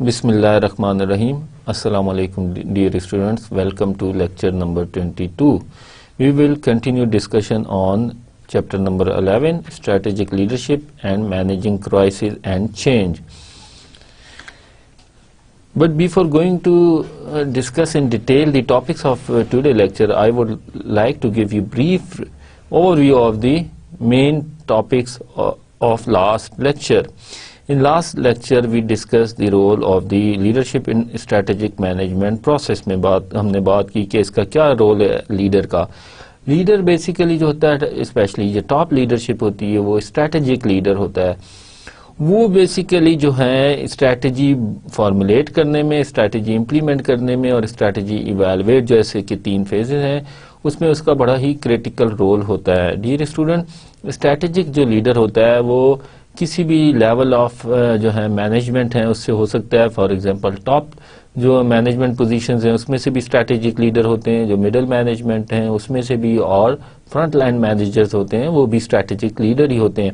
Bismillah ar-Rahman ar-Rahim. Assalamu alaikum dear students. Welcome to lecture number 22. We will continue discussion on chapter number 11, strategic leadership and managing crisis and change. But before going to discuss in detail the topics of today's lecture, I would like to give you brief overview of the main topics of last lecture. In last lecture we discussed the role of the leadership in strategic management process میں ہم نے بات کی کہ اس کا کیا role ہے leader کا. لیڈر بیسیکلی جو ہوتا ہے اسپیشلی جو ٹاپ لیڈرشپ ہوتی ہے وہ اسٹریٹجک لیڈر ہوتا ہے. وہ بیسیکلی جو ہے اسٹریٹجی فارمولیٹ کرنے میں, اسٹریٹجی امپلیمنٹ کرنے میں اور اسٹریٹجی ایویلویٹ جیسے کہ 3 فیزز ہیں اس میں اس کا بڑا ہی کریٹیکل رول ہوتا ہے. ڈیئر اسٹوڈنٹ, اسٹریٹجک جو لیڈر ہوتا ہے وہ کسی بھی لیول آف جو ہے مینجمنٹ ہیں اس سے ہو سکتا ہے. فار ایگزامپل ٹاپ جو مینجمنٹ پوزیشنز ہیں اس میں سے بھی اسٹریٹجک لیڈر ہوتے ہیں, جو مڈل مینجمنٹ ہیں اس میں سے بھی, اور فرنٹ لائن مینیجرز ہوتے ہیں وہ بھی اسٹریٹجک لیڈر ہی ہوتے ہیں.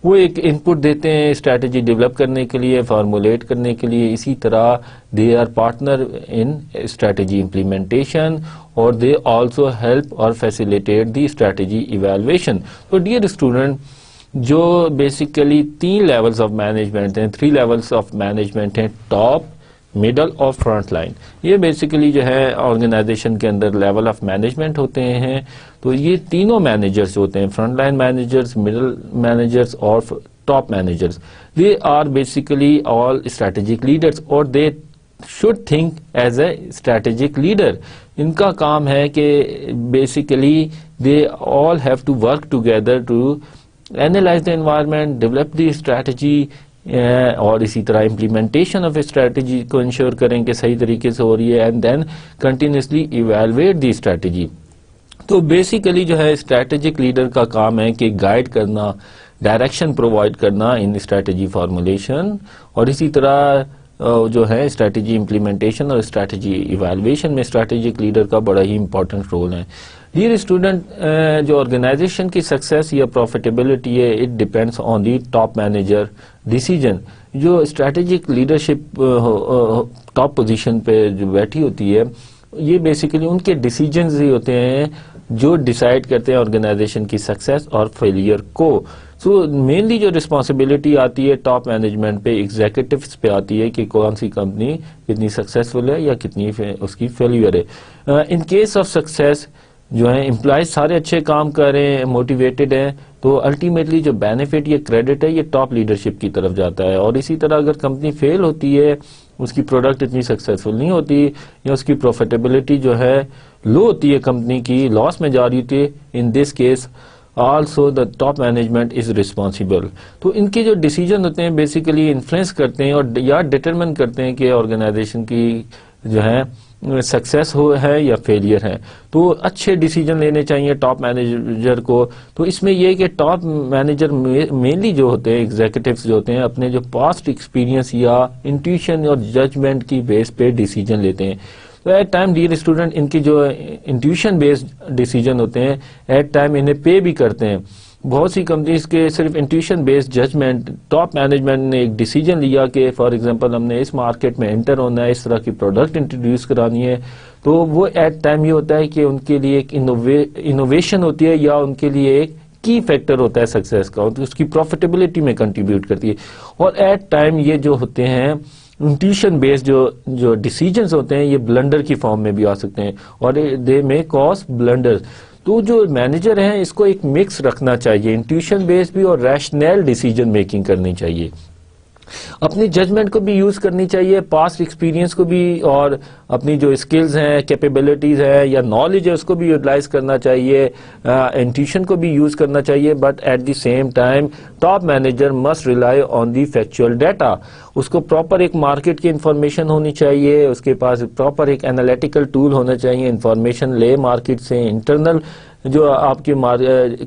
وہ ایک ان پٹ دیتے ہیں اسٹریٹجی ڈیولپ کرنے کے لیے, فارمولیٹ کرنے کے لیے. اسی طرح they are partner in strategy implementation اور دے آلسو ہیلپ اور فیسیلیٹیٹ دی اسٹریٹجی ایویلویشن. تو ڈیئر اسٹوڈنٹ, جو بیسیکلی 3 لیولز آف مینجمنٹ ہیں, 3 لیولز آف مینجمنٹ ہیں, ٹاپ, مڈل اور فرنٹ لائن. یہ بیسیکلی جو ہے آرگنائزیشن کے اندر لیول آف مینجمنٹ ہوتے ہیں. تو یہ تینوں مینیجرز ہوتے ہیں, front line managers, middle managers اور top managers. They are basically all strategic leaders اور they should think as a strategic leader. ان کا کام ہے کہ basically they all have to work together to analyze the environment, develop the strategy اور اسی طرح implementation of a strategy کو ensure کریں کہ صحیح طریقے سے ہو رہی ہے, and then continuously evaluate the strategy. تو بیسیکلی جو ہے اسٹریٹجک لیڈر کا کام ہے کہ گائیڈ کرنا, ڈائریکشن پرووائڈ کرنا ان اسٹریٹجی فارمولیشن, اور اسی طرح جو ہے اسٹریٹجی امپلیمنٹیشن اور اسٹریٹجی ایویلویشن میں اسٹریٹجک لیڈر کا بڑا ہی امپورٹنٹ رول ہے. ڈیئر اسٹوڈنٹ, جو آرگنائزیشن کی سکسیس یا پروفیٹیبلٹی ہے it depends on the top manager decision. جو اسٹریٹجک لیڈرشپ ٹاپ پوزیشن پہ جو بیٹھی ہوتی ہے یہ بیسیکلی ان کے ڈیسیجنز ہی ہوتے ہیں جو ڈیسائیڈ کرتے ہیں آرگنائزیشن کی سکسیس اور فیلئر کو. سو مینلی جو رسپانسبلٹی آتی ہے ٹاپ مینجمنٹ پہ, ایگزیکٹوز پہ آتی ہے کہ کون سی کمپنی کتنی سکسیسفل ہے یا کتنی اس کی فیلئر ہے. ان کیس آف سکسیس جو ہے امپلائز سارے اچھے کام کر رہے ہیں, موٹیویٹڈ ہیں, تو الٹیمیٹلی جو بینیفٹ یا کریڈٹ ہے یہ ٹاپ لیڈرشپ کی طرف جاتا ہے. اور اسی طرح اگر کمپنی فیل ہوتی ہے, اس کی پروڈکٹ اتنی سکسیسفل نہیں ہوتی یا اس کی پروفیٹیبلٹی جو ہے لو ہوتی ہے, کمپنی کی لاس میں جا رہی ہوتی ہے, in this case also the top management is responsible. تو ان کے جو ڈیسیجن ہوتے ہیں بیسیکلی انفلوئنس کرتے ہیں اور یا ڈٹرمن کرتے ہیں کہ آرگنائزیشن کی جو ہے سکسیس ہو ہے یا فیلئر ہے. تو اچھے ڈیسیجن لینے چاہیے ٹاپ مینیجر کو. تو اس میں یہ کہ ٹاپ مینیجر مینلی جو ہوتے ہیں ایگزیکٹوز جو ہوتے ہیں اپنے جو پاسٹ ایکسپیرینس یا انٹیویشن اور ججمنٹ کی بیس پہ ڈیسیجن لیتے ہیں. تو ایٹ ٹائم ڈیئر اسٹوڈنٹ ان کی جو انٹیویشن بیسڈ ڈیسیجن ہوتے ہیں ایٹ ٹائم انہیں پے بھی کرتے ہیں. بہت سی کمپنیز کے صرف انٹیویشن بیسڈ ججمنٹ, ٹاپ مینجمنٹ نے ایک ڈیسیجن لیا کہ فار ایگزامپل ہم نے اس مارکیٹ میں انٹر ہونا ہے, اس طرح کی پروڈکٹ انٹروڈیوس کرانی ہے, تو وہ ایٹ ٹائم یہ ہوتا ہے کہ ان کے لیے ایک انوویشن ہوتی ہے یا ان کے لیے ایک کی فیکٹر ہوتا ہے سکسیس کا, اس کی پروفیٹیبلٹی میں کنٹریبیوٹ کرتی ہے. اور ایٹ ٹائم یہ جو ہوتے ہیں انٹیویشن بیسڈ جو ڈیسیجنز ہوتے ہیں یہ بلنڈر کی فارم میں بھی آ سکتے ہیں اور دے میں کاز بلنڈر. تو جو مینیجر ہیں اس کو ایک مکس رکھنا چاہیے, انٹیویشن بیسڈ بھی اور ریشنل ڈیسیجن میکنگ کرنی چاہیے. اپنی ججمنٹ کو بھی یوز کرنی چاہیے, پاسٹ ایکسپیرینس کو بھی, اور اپنی جو اسکلز ہیں, کیپیبلٹیز ہے یا نالج ہے اس کو بھی یوٹیلائز کرنا چاہیے, انٹیویشن کو بھی یوز کرنا چاہیے. But at the same time top manager must rely on the factual data. اس کو پراپر ایک مارکیٹ کی انفارمیشن ہونی چاہیے, اس کے پاس پراپر ایک انالیٹیکل ٹول ہونا چاہیے, انفارمیشن لے مارکیٹ سے, انٹرنل جو آپ کی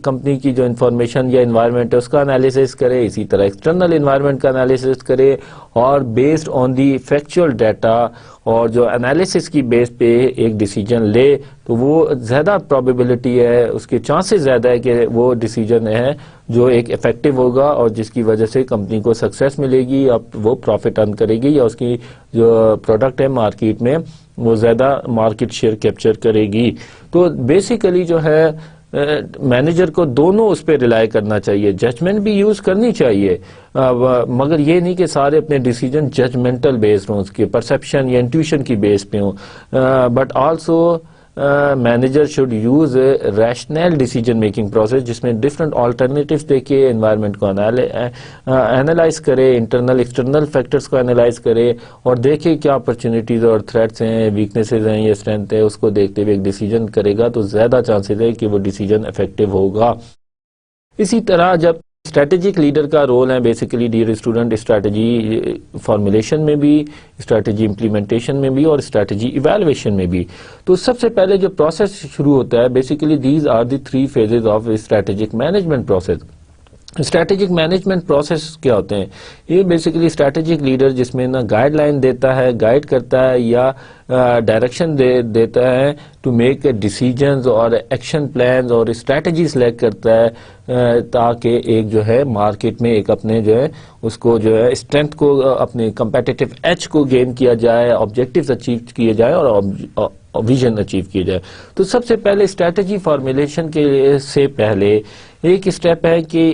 کمپنی کی جو انفارمیشن یا انوائرمنٹ ہے اس کا انالیسس کرے, اسی طرح ایکسٹرنل انوائرمنٹ کا انالیسس کرے, اور based on the factual data اور جو انالیسس کی بیس پہ ایک ڈیسیجن لے, تو وہ زیادہ پرابیبلٹی ہے, اس کے چانسز زیادہ ہے کہ وہ ڈیسیجن ہے جو ایک افیکٹو ہوگا اور جس کی وجہ سے کمپنی کو سکسیس ملے گی, اب وہ پروفٹ ارن کرے گی یا اس کی جو پروڈکٹ ہے مارکیٹ میں وہ زیادہ مارکیٹ شیئر کیپچر کرے گی. تو بیسیکلی جو ہے مینیجر کو دونوں اس پہ ریلائی کرنا چاہیے, ججمنٹ بھی یوز کرنی چاہیے, مگر یہ نہیں کہ سارے اپنے ڈیسیجن ججمنٹل بیسڈ ہوں, اس کے پرسپشن یا انٹیوشن کی بیس پہ ہوں, but also manager should use a rational decision making process, جس میں ڈفرنٹ آلٹرنیٹیوز دیکھے, انوائرمنٹ کو انالائز کرے, انٹرنل ایکسٹرنل فیکٹرز کو انالائز کرے اور دیکھے کیا اپرچونیٹیز اور تھریٹس ہیں, ویکنیسز ہیں یا اسٹرینتھ ہے, اس کو دیکھتے ہوئے ایک ڈیسیجن کرے گا تو زیادہ چانسز ہے کہ وہ ڈیسیجن افیکٹو ہوگا. اسی طرح جب اسٹریٹجک لیڈر کا رول ہے basically dear student, strategy formulation میں بھی, اسٹریٹجی امپلیمنٹیشن میں بھی اور اسٹریٹجی ایویلویشن میں بھی. تو سب سے پہلے جو پروسیس شروع ہوتا ہے basically these are the 3 phases of strategic management process. Strategic management process کیا ہوتے ہیں؟ یہ بیسیکلی اسٹریٹجک لیڈر جس میں نہ گائیڈ لائن دیتا ہے, گائیڈ کرتا ہے یا ڈائریکشن دیتا ہے ٹو میک ڈیسیجنز اور ایکشن پلانز اور اسٹریٹجی سلیکٹ کرتا ہے تاکہ ایک جو ہے مارکیٹ میں ایک اپنے جو ہے اس کو جو ہے اسٹرینتھ کو, اپنے کمپیٹیٹو ایج کو گین کیا جائے, آبجیکٹیوز اچیو کیے جائے اور ویژن اچیو کیے جائے. تو سب سے پہلے اسٹریٹجی فارمولیشن کے سے پہلے ایک اسٹیپ ہے کہ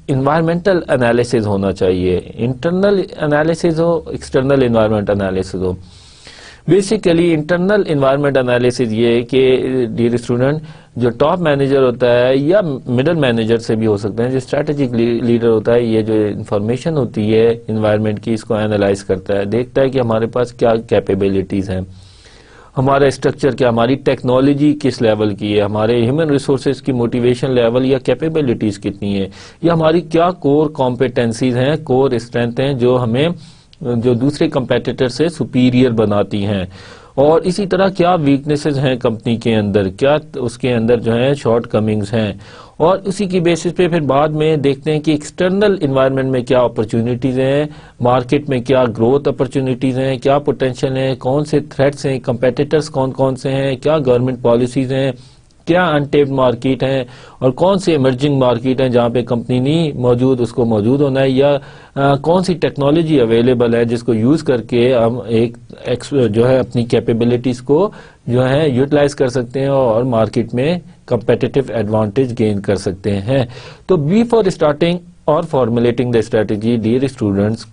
انوائرمنٹل انالیسز ہونا چاہیے, انٹرنل انالیسز ہو, ایکسٹرنل انوائرمنٹ انالیسز ہو. بیسیکلی انٹرنل انوائرمنٹ انالیسز یہ ہے کہ ڈیئر اسٹوڈنٹ جو ٹاپ مینیجر ہوتا ہے یا مڈل مینیجر سے بھی ہو سکتے ہیں, جو اسٹریٹجک لیڈر ہوتا ہے, یہ جو انفارمیشن ہوتی ہے انوائرمنٹ کی اس کو انالائز کرتا ہے, دیکھتا ہے کہ ہمارے پاس کیا کیپیبلٹیز ہیں, ہمارا اسٹرکچر کیا, ہماری ٹیکنالوجی کس لیول کی ہے, ہمارے ہیومن ریسورسز کی موٹیویشن لیول یا کیپیبلٹیز کتنی ہے, یا ہماری کیا کور کمپیٹنسیز ہیں, کور اسٹرینتھ ہیں جو ہمیں جو دوسرے کمپیٹیٹر سے سپیریئر بناتی ہیں, اور اسی طرح کیا ویکنیسز ہیں کمپنی کے اندر, کیا اس کے اندر جو ہیں شارٹ کمنگز ہیں, اور اسی کی بیسس پہ پھر بعد میں دیکھتے ہیں کہ ایکسٹرنل انوائرمنٹ میں کیا اپرچونیٹیز ہیں, مارکیٹ میں کیا گروتھ اپرچونیٹیز ہیں, کیا پوٹینشیل ہیں, کون سے تھریٹس ہیں, کمپیٹیٹرز کون کون سے ہیں, کیا گورنمنٹ پالیسیز ہیں, کیا انٹیپڈ مارکیٹ ہیں, اور کون سی ایمرجنگ مارکیٹ ہیں جہاں پہ کمپنی نہیں موجود اس کو موجود ہونا ہے, یا کون سی ٹیکنالوجی اویلیبل ہے جس کو یوز کر کے ہم ایک جو ہے اپنی کیپیبلٹیز کو جو ہے یوٹیلائز کر سکتے ہیں اور مارکیٹ میں کمپیٹیٹو ایڈوانٹیج گین کر سکتے ہیں. تو بیفور اسٹارٹنگ اور formulating the strategy dear students,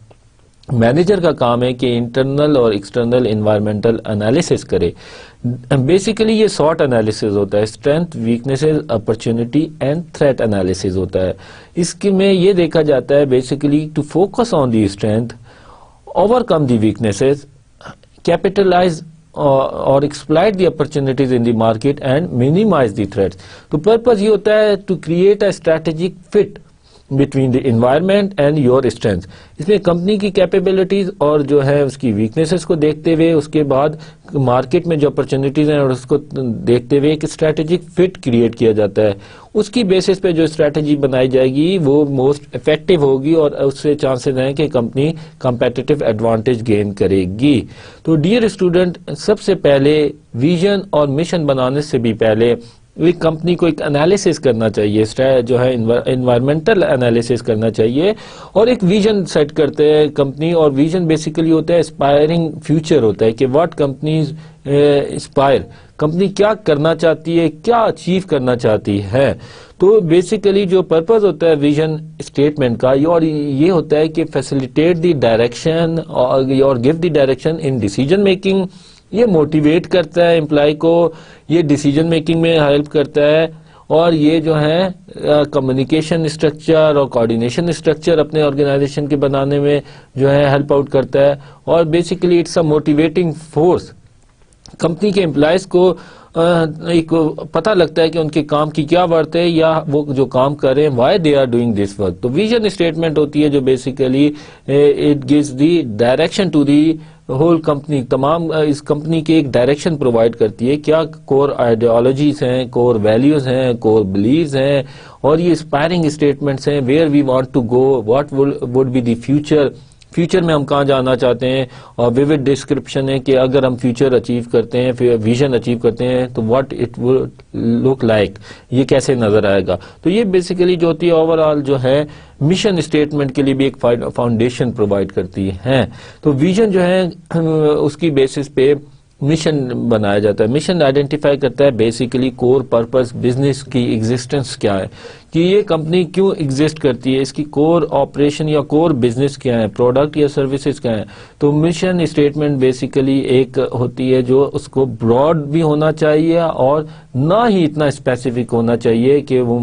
manager کا کام ہے کہ انٹرنل اور ایکسٹرنل انوائرمنٹل انالیسس کرے. بیسیکلی یہ سارٹ انالیسز ہوتا ہے, strength, weaknesses, opportunity and threat analysis ہوتا ہے. اس کے میں یہ دیکھا جاتا ہے basically to focus on the strength, overcome the weaknesses, capitalize اور exploit the opportunities in the market and minimize the threats. تو پرپز یہ ہوتا ہے to create a strategic fit between the environment and your strength. اس میں company کی capabilities اور جو ہے اس کی ویکنیسز کو دیکھتے ہوئے اس کے بعد مارکیٹ میں جو اپرچونیٹیز ہیں اور اس کو دیکھتے ہوئے ایک اسٹریٹجک فٹ کریٹ کیا جاتا ہے. اس کی بیسس پہ جو اسٹریٹجی بنائی جائے گی وہ موسٹ افیکٹو ہوگی اور اس سے چانسز ہیں کہ کمپنی کمپیٹیٹو ایڈوانٹیج گین کرے گی. تو ڈیئر اسٹوڈنٹ, سب سے پہلے ویژن اور مشن بنانے سے بھی پہلے ایک کمپنی کو ایک انالیسس کرنا چاہیے, جو ہے انوائرمنٹل انالیسس کرنا چاہیے, اور ایک ویژن سیٹ کرتے ہیں کمپنی. اور ویژن بیسیکلی ہوتا ہے اسپائرنگ فیوچر ہوتا ہے کہ واٹ کمپنیز اسپائر, کمپنی کیا کرنا چاہتی ہے, کیا اچیو کرنا چاہتی ہے. تو بیسیکلی جو پرپز ہوتا ہے ویژن اسٹیٹمنٹ کا اور یہ ہوتا ہے کہ فیسیلیٹیٹ دی ڈائریکشن اور give the direction in decision making. یہ موٹیویٹ کرتا ہے امپلائی کو, یہ ڈیسیجن میکنگ میں ہیلپ کرتا ہے, اور یہ جو ہے کمیونیکیشن اسٹرکچر اور کوآرڈینیشن اسٹرکچر اپنے آرگنائزیشن کے بنانے میں جو ہے ہیلپ آؤٹ کرتا ہے. اور basically it's a motivating force. Company کے امپلائیز کو ایک پتہ لگتا ہے کہ ان کے کام کی کیا ورتھ ہے, یا وہ جو کام کر رہے ہیں why they are doing this work. تو ویژن اسٹیٹمنٹ ہوتی ہے جو basically it gives the direction to the whole company, تمام اس کمپنی کی ایک ڈائریکشن پرووائڈ کرتی ہے, کیا کور آئیڈیالوجیز ہیں, کور ویلیوز ہیں, کور بلیوز ہیں, اور یہ اسپائرنگ اسٹیٹمنٹس ہیں, where we want to go, what would be the future, future میں ہم کہاں جانا چاہتے ہیں, اور ویوڈ ڈسکرپشن ہے کہ اگر ہم فیوچر اچیو کرتے ہیں, ویژن اچیو کرتے ہیں تو what it would look like, یہ کیسے نظر آئے گا. تو یہ بیسیکلی جو ہوتی ہے اوور آل جو ہے مشن اسٹیٹمنٹ کے لیے بھی ایک فاؤنڈیشن پرووائڈ کرتی ہے. تو ویژن جو ہے اس کی بیسس پہ مشن بنایا جاتا ہے. مشن آئیڈینٹیفائی کرتا ہے بیسیکلی کور پرپز, بزنس کی ایگزسٹنس کیا ہے, کہ یہ کمپنی کیوں ایگزسٹ کرتی ہے, اس کی کور آپریشن یا کور بزنس کیا ہے, پروڈکٹ یا سروسز کیا ہیں. تو مشن اسٹیٹمنٹ بیسیکلی ایک ہوتی ہے جو اس کو براڈ بھی ہونا چاہیے اور نہ ہی اتنا اسپیسیفک ہونا چاہیے کہ وہ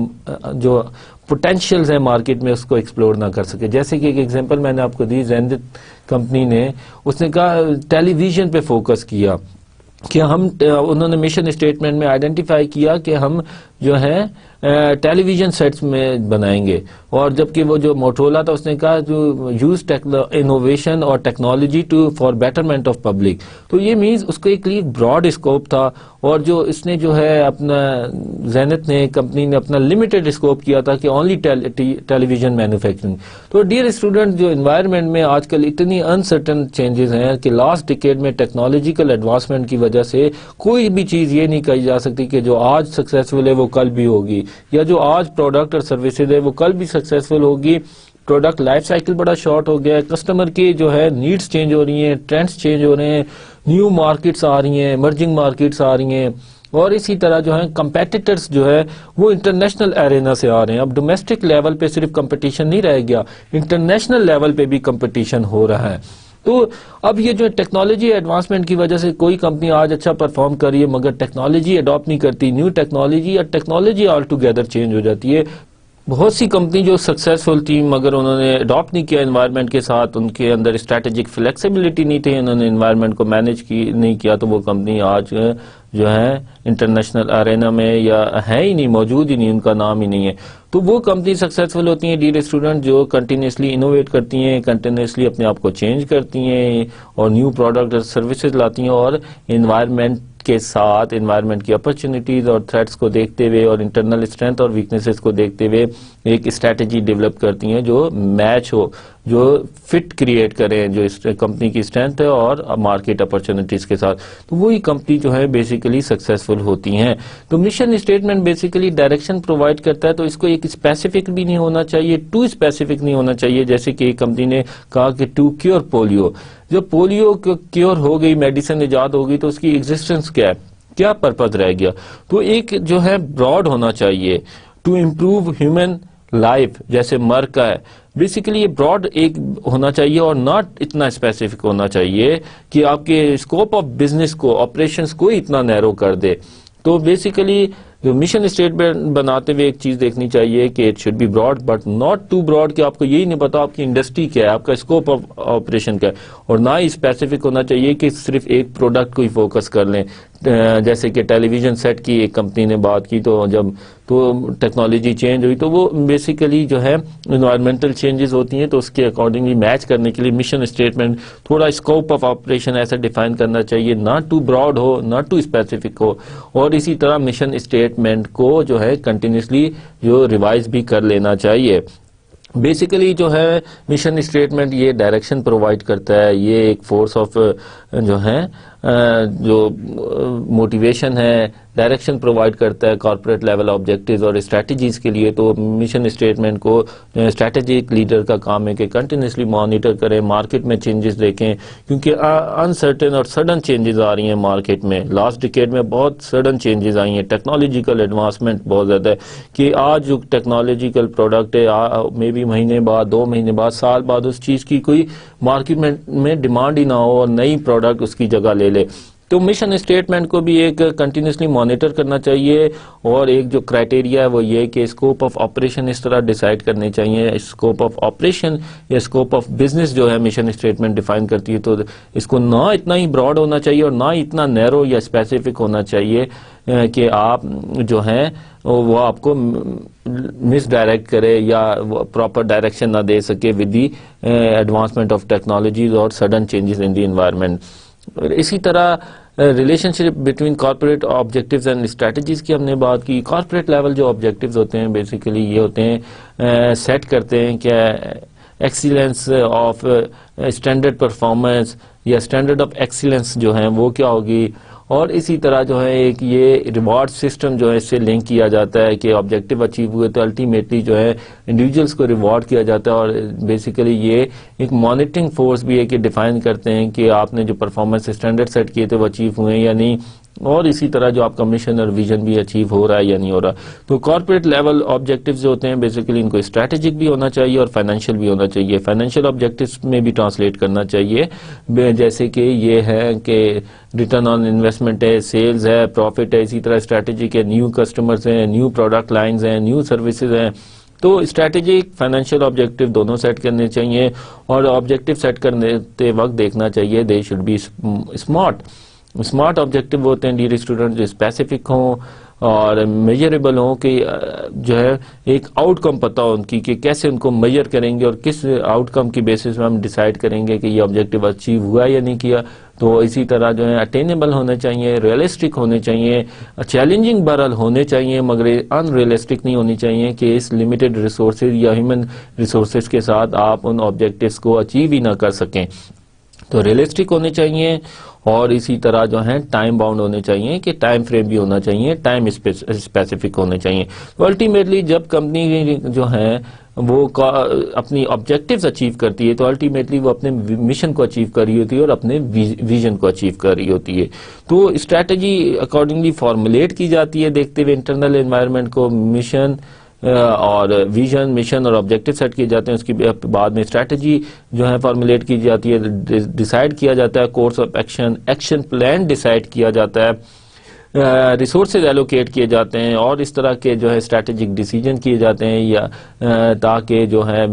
جو پوٹینشیلز ہیں مارکیٹ میں اس کو ایکسپلور نہ کر سکے. جیسے کہ ایک ایگزامپل میں نے آپ کو دی, زینت کمپنی نے, اس نے کہا ٹیلی ویژن پہ فوکس کیا کہ انہوں نے مشن اسٹیٹمنٹ میں آئیڈینٹیفائی کیا کہ ہم جو ہے ٹیلی ویژن سیٹس میں بنائیں گے. اور جبکہ وہ جو موٹرولا تھا اس نے کہا جو یوز انوویشن اور technology for betterment of public. تو یہ مینز اس کا ایک براڈ اسکوپ تھا, اور جو اس نے جو ہے اپنا زینت نے کمپنی نے اپنا لمیٹڈ اسکوپ کیا تھا کہ اونلی ٹیلی ویژن مینوفیکچرنگ. تو ڈیئر اسٹوڈنٹ, جو انوائرمنٹ میں آج کل اتنی انسرٹن چینجز ہیں کہ لاسٹ ڈیکیڈ میں ٹیکنالوجیکل ایڈوانسمنٹ کی وجہ سے کوئی بھی چیز یہ نہیں کہی جا سکتی کہ جو آج سکسیسفل ہے وہ کل بھی ہوگی, یا جو آج پروڈکٹ اور سروسز ہے وہ کل بھی سکسیسفل ہوگی. پروڈکٹ لائف سائیکل بڑا شارٹ ہو گیا ہے, کسٹمر کی جو ہے نیڈز چینج ہو رہی ہیں, ٹرینڈز چینج ہو رہے ہیں, نیو مارکیٹس آ رہی ہیں, ایمرجنگ مارکیٹس آ رہی ہیں, اور اسی طرح جو ہے کمپیٹیٹرز جو ہے وہ انٹرنیشنل ایرینا سے آ رہے ہیں. اب ڈومیسٹک لیول پہ صرف کمپٹیشن نہیں رہ گیا, انٹرنیشنل لیول پہ بھی کمپٹیشن ہو رہا ہے. تو اب یہ جو ٹیکنالوجی ایڈوانسمنٹ کی وجہ سے کوئی کمپنی آج اچھا پرفارم کر رہی ہے مگر ٹیکنالوجی اڈاپٹ نہیں کرتی, نیو ٹیکنالوجی یا ٹیکنالوجی آل ٹوگیدر چینج ہو جاتی ہے. بہت سی کمپنی جو سکسیسفل تھی مگر انہوں نے اڈاپٹ نہیں کیا انوائرمنٹ کے ساتھ, ان کے اندر اسٹریٹجک فلیکسیبلٹی نہیں تھی, انہوں نے انوائرمنٹ کو مینیج نہیں کیا, تو وہ کمپنی آج جو ہے انٹرنیشنل ارینا میں یا ہے ہی نہیں, موجود ہی نہیں, ان کا نام ہی نہیں ہے. تو وہ کمپنی سکسیسفل ہوتی ہیں ڈیئر اسٹوڈنٹ جو کنٹینیوسلی انوویٹ کرتی ہیں, کنٹینیوسلی اپنے آپ کو چینج کرتی ہیں اور نیو پروڈکٹ اور سروسز لاتی ہیں, اور انوائرمنٹ کے ساتھ انوائرمنٹ کی اپرچونیٹیز اور تھریٹس کو دیکھتے ہوئے اور انٹرنل اسٹرینتھ اور ویکنیسز کو دیکھتے ہوئے ایک اسٹریٹجی ڈیولپ کرتی ہیں جو میچ ہو, جو فٹ کریٹ کریں جو اس کمپنی کی اسٹرینتھ ہے اور مارکیٹ اپرچونیٹیز کے ساتھ. تو وہی کمپنی جو ہے بیسیکلی سکسیسفل ہوتی ہیں. تو mission statement basically direction provide کرتا ہے, تو اس کو ایک اسپیسیفک بھی نہیں ہونا چاہیے, ٹو اسپیسیفک نہیں ہونا چاہیے. جیسے کہ ایک کمپنی نے کہا کہ ٹو کیور پولیو, جب پولیو کیور ہو گئی, میڈیسن ایجاد ہو گئی, تو اس کی ایگزسٹنس کیا ہے, کیا پرپز رہ گیا. تو ایک جو ہے براڈ ہونا چاہیے, ٹو امپروو ہیومن لائف, جیسے مرگ کا ہے, بیسیکلی یہ براڈ ایک ہونا چاہیے اور ناٹ اتنا اسپیسیفک ہونا چاہیے کہ آپ کے اسکوپ آف بزنس کو, آپریشنس کو اتنا نیرو کر دے. تو بیسیکلی جو مشن اسٹیٹمنٹ بناتے ہوئے ایک چیز دیکھنی چاہیے کہ it should be broad but not too broad کہ آپ کو یہی نہیں پتا آپ کی انڈسٹری کیا ہے, آپ کا اسکوپ آف آپریشن کیا ہے, اور نہ ہی اسپیسیفک ہونا چاہیے کہ صرف ایک پروڈکٹ کو ہی فوکس کر لیں. جیسے کہ ٹیلی ویژن سیٹ کی ایک کمپنی نے بات کی, تو جب تو ٹیکنالوجی چینج ہوئی تو وہ بیسیکلی جو ہے انوائرمنٹل چینجز ہوتی ہیں, تو اس کے اکارڈنگلی میچ کرنے کے لیے مشن اسٹیٹمنٹ تھوڑا اسکوپ آف آپریشن ایسا ڈیفائن کرنا چاہیے, نہ ٹو براڈ ہو نہ ٹو اسپیسیفک ہو. اور اسی طرح مشن اسٹیٹمنٹ کو جو ہے کنٹینیوسلی جو ریوائز بھی کر لینا چاہیے. بیسیکلی جو ہے مشن اسٹیٹمنٹ یہ ڈائریکشن پرووائڈ کرتا ہے, یہ ایک فورس آف جو ہے جو موٹیویشن ہے, ڈائریکشن پرووائڈ کرتا ہے کارپوریٹ لیول آبجیکٹیوز اور اسٹریٹجیز کے لیے. تو مشن اسٹیٹمنٹ کو اسٹریٹجک لیڈر کا کام ہے کہ کنٹینیوسلی مانیٹر کریں, مارکیٹ میں چینجز دیکھیں, کیونکہ انسرٹن اور سڈن چینجز آ رہی ہیں مارکیٹ میں. لاسٹ ڈیکیڈ میں بہت سڈن چینجز آئی ہیں, ٹیکنالوجیکل ایڈوانسمنٹ بہت زیادہ ہے کہ آج جو ٹیکنالوجیکل پروڈکٹ ہے مے بی مہینے بعد, 2 مہینے بعد, سال بعد اس چیز کی کوئی مارکیٹ میں ڈیمانڈ ہی نہ ہو اور نئی پروڈکٹ اس کی جگہ لے لے. تو مشن اسٹیٹمنٹ کو بھی ایک کنٹینیوسلی مانیٹر کرنا چاہیے, اور ایک جو کرائٹیریا ہے وہ یہ کہ اسکوپ آف آپریشن اس طرح ڈیسائیڈ کرنے چاہیے. اسکوپ آف آپریشن یا اسکوپ آف بزنس جو ہے مشن اسٹیٹمنٹ ڈیفائن کرتی ہے, تو اس کو نہ اتنا ہی براڈ ہونا چاہیے اور نہ اتنا نیرو یا اسپیسیفک ہونا چاہیے کہ آپ جو ہیں وہ آپ کو مس ڈائریکٹ کرے یا پراپر ڈائریکشن نہ دے سکے with the advancement of technologies اور sudden changes in the environment. اسی طرح relationship between corporate objectives and strategies کی ہم نے بات کی. کارپوریٹ لیول جو آبجیکٹیوز ہوتے ہیں بیسیکلی یہ ہوتے ہیں سیٹ کرتے ہیں کہ ایکسیلنس آف اسٹینڈرڈ پرفارمنس یا اسٹینڈرڈ آف ایکسیلنس جو ہیں وہ کیا ہوگی. اور اسی طرح جو ہے ایک یہ ریوارڈ سسٹم جو ہے اس سے لنک کیا جاتا ہے کہ آبجیکٹیو اچیو ہوئے تو الٹیمیٹلی جو ہے انڈیویجولس کو ریوارڈ کیا جاتا ہے. اور بیسیکلی یہ ایک مانیٹرنگ فورس بھی ہے کہ ڈیفائن کرتے ہیں کہ آپ نے جو پرفارمنس اسٹینڈرڈ سیٹ کیے تھے وہ اچیو ہوئے ہیں یا نہیں, اور اسی طرح جو آپ کا مشن اور ویژن بھی اچیو ہو رہا ہے یا نہیں ہو رہا. تو کارپوریٹ لیول آبجیکٹیوز جو ہوتے ہیں بیسیکلی ان کو اسٹریٹجک بھی ہونا چاہیے اور فائنینشیل بھی ہونا چاہیے. فائنینشیل آبجیکٹیوز میں بھی ٹرانسلیٹ کرنا چاہیے, جیسے کہ یہ ہے کہ ریٹرن آن انویسٹمنٹ ہے, سیلز ہے, پروفٹ ہے. اسی طرح اسٹریٹجک ہے, نیو کسٹمرز ہیں, نیو پروڈکٹ لائنز ہیں, نیو سروسز ہیں. تو اسٹریٹجک فائنینشیل آبجیکٹیو دونوں سیٹ کرنے چاہیے, اور آبجیکٹیو سیٹ کرنے وقت دیکھنا چاہیے they should be smart objective ہوتے ہیں ڈیئر اسٹوڈنٹ, جو اسپیسیفک ہوں اور میجریبل ہوں, کہ جو ہے ایک آؤٹ کم پتہ ہو ان کی کہ کیسے ان کو میجر کریں گے اور کس آؤٹ کم کی بیسس پہ ہم ڈیسائیڈ کریں گے کہ یہ آبجیکٹیو اچیو ہوا یا نہیں کیا. تو اسی طرح جو ہے اٹینیبل ہونے چاہیے, ریئلسٹک ہونے چاہیے, چیلنجنگ بہرحال ہونے چاہیے مگر ان ریئلسٹک نہیں ہونی چاہیے کہ اس لمیٹڈ ریسورسز یا ہیومن ریسورسز کے ساتھ آپ ان آبجیکٹیوز کو اچیو ہی نہ کر سکیں. تو ریئلسٹک ہونے چاہیے, اور اسی طرح جو ہیں ٹائم باؤنڈ ہونے چاہیے کہ ٹائم فریم بھی ہونا چاہیے, ٹائم اسپیسیفک ہونے چاہیے. تو الٹیمیٹلی جب کمپنی جو ہے وہ اپنی آبجیکٹیوز اچیو کرتی ہے تو الٹیمیٹلی وہ اپنے مشن کو اچیو کر رہی ہوتی ہے اور اپنے ویژن کو اچیو کر رہی ہوتی ہے. تو اسٹریٹجی اکارڈنگلی فارمولیٹ کی جاتی ہے دیکھتے ہوئے انٹرنل انوائرمنٹ کو, مشن اور ویژن, مشن اور آبجیکٹیو سیٹ کیے جاتے ہیں. اس کے بعد میں اسٹریٹجی جو ہے فارمولیٹ کی جاتی ہے, ڈیسائیڈ کیا جاتا ہے course of action, action plan decide کیا جاتا ہے, ریسورسز ایلوکیٹ کیے جاتے ہیں, اور اس طرح کے جو ہے اسٹریٹجک ڈیسیجن کیے جاتے ہیں یا تاکہ جو ہے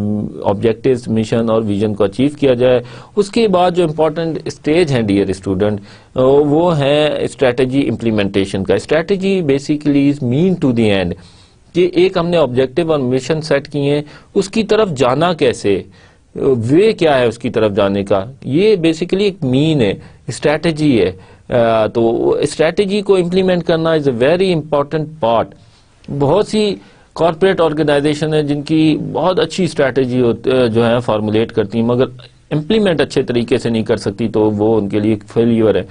آبجیکٹیوز, مشن اور ویژن کو اچیو کیا جائے. اس کے بعد جو امپورٹنٹ اسٹیج ہیں ڈیئر اسٹوڈنٹ وہ ہے اسٹریٹجی امپلیمنٹیشن کا. Strategy basically is mean to the end, کہ ایک ہم نے آبجیکٹیو اور مشن سیٹ کیے ہیں, اس کی طرف جانا کیسے, وے کیا ہے اس کی طرف جانے کا, یہ بیسیکلی ایک مین ہے, اسٹریٹجی ہے. تو اسٹریٹجی کو امپلیمنٹ کرنا از اے ویری امپورٹنٹ پارٹ. بہت سی کارپوریٹ آرگنائزیشن ہیں جن کی بہت اچھی اسٹریٹجی جو ہے فارمولیٹ کرتی ہیں مگر امپلیمنٹ اچھے طریقے سے نہیں کر سکتی, تو وہ ان کے لیے ایک فیلیور ہے.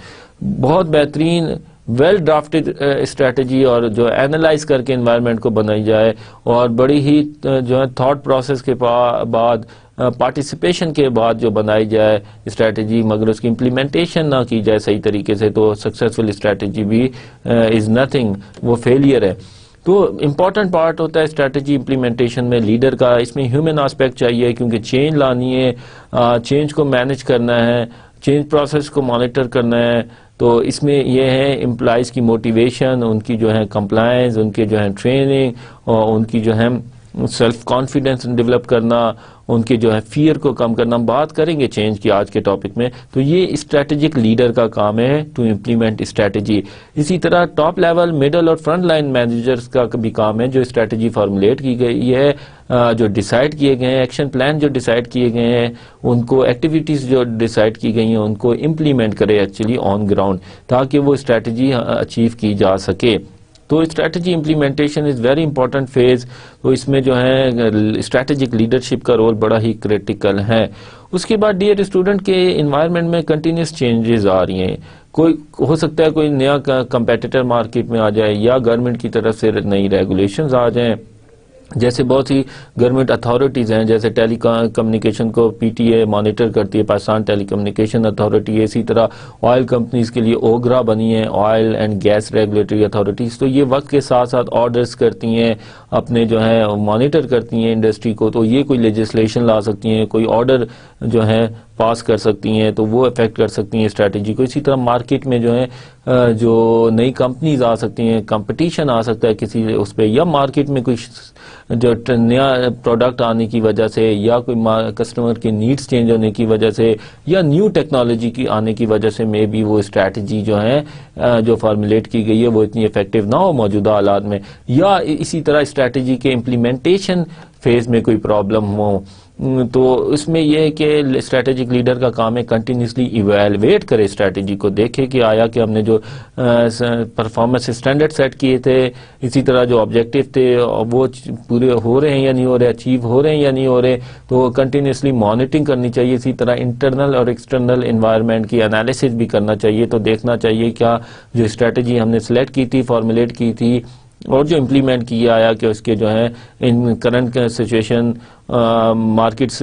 بہت بہترین ویل ڈرافٹڈ اسٹریٹجی اور جو اینالائز کر کے انوائرمنٹ کو بنائی جائے اور بڑی ہی جو ہے تھاٹ پروسیس کے بعد, پارٹیسپیشن کے بعد جو بنائی جائے اسٹریٹجی مگر اس کی امپلیمنٹیشن نہ کی جائے صحیح طریقے سے, تو سکسیسفل اسٹریٹجی بھی از نتھنگ, وہ فیلئر ہے. تو امپورٹنٹ پارٹ ہوتا ہے اسٹریٹجی امپلیمنٹیشن میں لیڈر کا. اس میں ہیومن آسپیکٹ چاہیے کیونکہ چینج لانی ہے, چینج کو مینج کرنا ہے, چینج پروسیس کو مانیٹر کرنا ہے. تو اس میں یہ ہے امپلائیز کی موٹیویشن, ان کی جو ہے کمپلائنس, ان کے جو ہے ٹریننگ, اور ان کی جو ہے سیلف کانفیڈنس ڈیولپ کرنا, ان کے جو ہے فیئر کو کم کرنا. ہم بات کریں گے چینج کی آج کے ٹاپک میں. تو یہ اسٹریٹجک لیڈر کا کام ہے ٹو امپلیمنٹ اسٹریٹجی. اسی طرح ٹاپ لیول, مڈل اور فرنٹ لائن مینیجرز کا بھی کام ہے جو اسٹریٹجی فارمولیٹ کی گئی ہے, جو ڈیسائیڈ کیے گئے ہیں, ایکشن پلان جو ڈیسائیڈ کیے گئے ہیں, ان کو ایکٹیویٹیز جو ڈیسائیڈ کی گئی ہیں ان کو امپلیمنٹ کرے ایکچولی آن گراؤنڈ, تاکہ وہ اسٹریٹجی اچیو کی جا سکے. تو strategy implementation is very important phase. تو اس میں جو ہے اسٹریٹجک لیڈرشپ کا رول بڑا ہی کریٹیکل ہے. اس کے بعد ڈیئر اسٹوڈنٹ کے انوائرمنٹ میں کنٹینیوس چینجز آ رہی ہیں. کوئی ہو سکتا ہے کوئی نیا کمپیٹیٹر مارکیٹ میں آ جائے, یا گورنمنٹ کی طرف سے نئی ریگولیشنز آ جائیں. جیسے بہت سی گورنمنٹ اتھارٹیز ہیں, جیسے ٹیلی کمیونیکیشن کو پی ٹی اے مانیٹر کرتی ہے, پاکستان ٹیلی کمیونیکیشن اتھارٹی ہے. اسی طرح آئل کمپنیز کے لیے اوگرا بنی ہے, oil and gas regulatory authorities. تو یہ وقت کے ساتھ ساتھ آرڈرز کرتی ہیں, اپنے جو ہے مانیٹر کرتی ہیں انڈسٹری کو. تو یہ کوئی لیجسلیشن لا سکتی ہیں, کوئی آرڈر جو ہے پاس کر سکتی ہیں, تو وہ افیکٹ کر سکتی ہیں اسٹریٹجی کو. اسی طرح مارکیٹ میں جو ہے جو نئی کمپنیز آ سکتی ہیں, کمپٹیشن آ سکتا ہے کسی اس پہ, یا مارکیٹ میں کوئی جو نیا پروڈکٹ آنے کی وجہ سے, یا کوئی کسٹمر کی نیڈز چینج ہونے کی وجہ سے, یا نیو ٹیکنالوجی کی آنے کی وجہ سے میں بھی وہ اسٹریٹجی جو ہے جو فارمولیٹ کی گئی ہے وہ اتنی افیکٹو نہ ہو موجودہ حالات میں, یا اسی طرح اسٹریٹجی کے امپلیمنٹیشن فیز میں کوئی پرابلم ہو. تو اس میں یہ ہے کہ اسٹریٹجک لیڈر کا کام ہے کنٹینیوسلی ایویلویٹ کرے اسٹریٹجی کو, دیکھے کہ آیا کہ ہم نے جو پرفارمنس اسٹینڈرڈ سیٹ کیے تھے, اسی طرح جو آبجیکٹو تھے وہ پورے ہو رہے ہیں یا نہیں ہو رہے, اچیو ہو رہے ہیں یا نہیں ہو رہے, تو کنٹینیوسلی مانیٹرنگ کرنی چاہیے. اسی طرح انٹرنل اور ایکسٹرنل انوائرمنٹ کی انالیسس بھی کرنا چاہیے, تو دیکھنا چاہیے کیا جو اسٹریٹجی ہم نے سلیکٹ کی تھی, فارمولیٹ کی تھی اور جو امپلیمنٹ کیا آیا کہ اس کے جو ہیں ان کرنٹ سچویشن مارکیٹس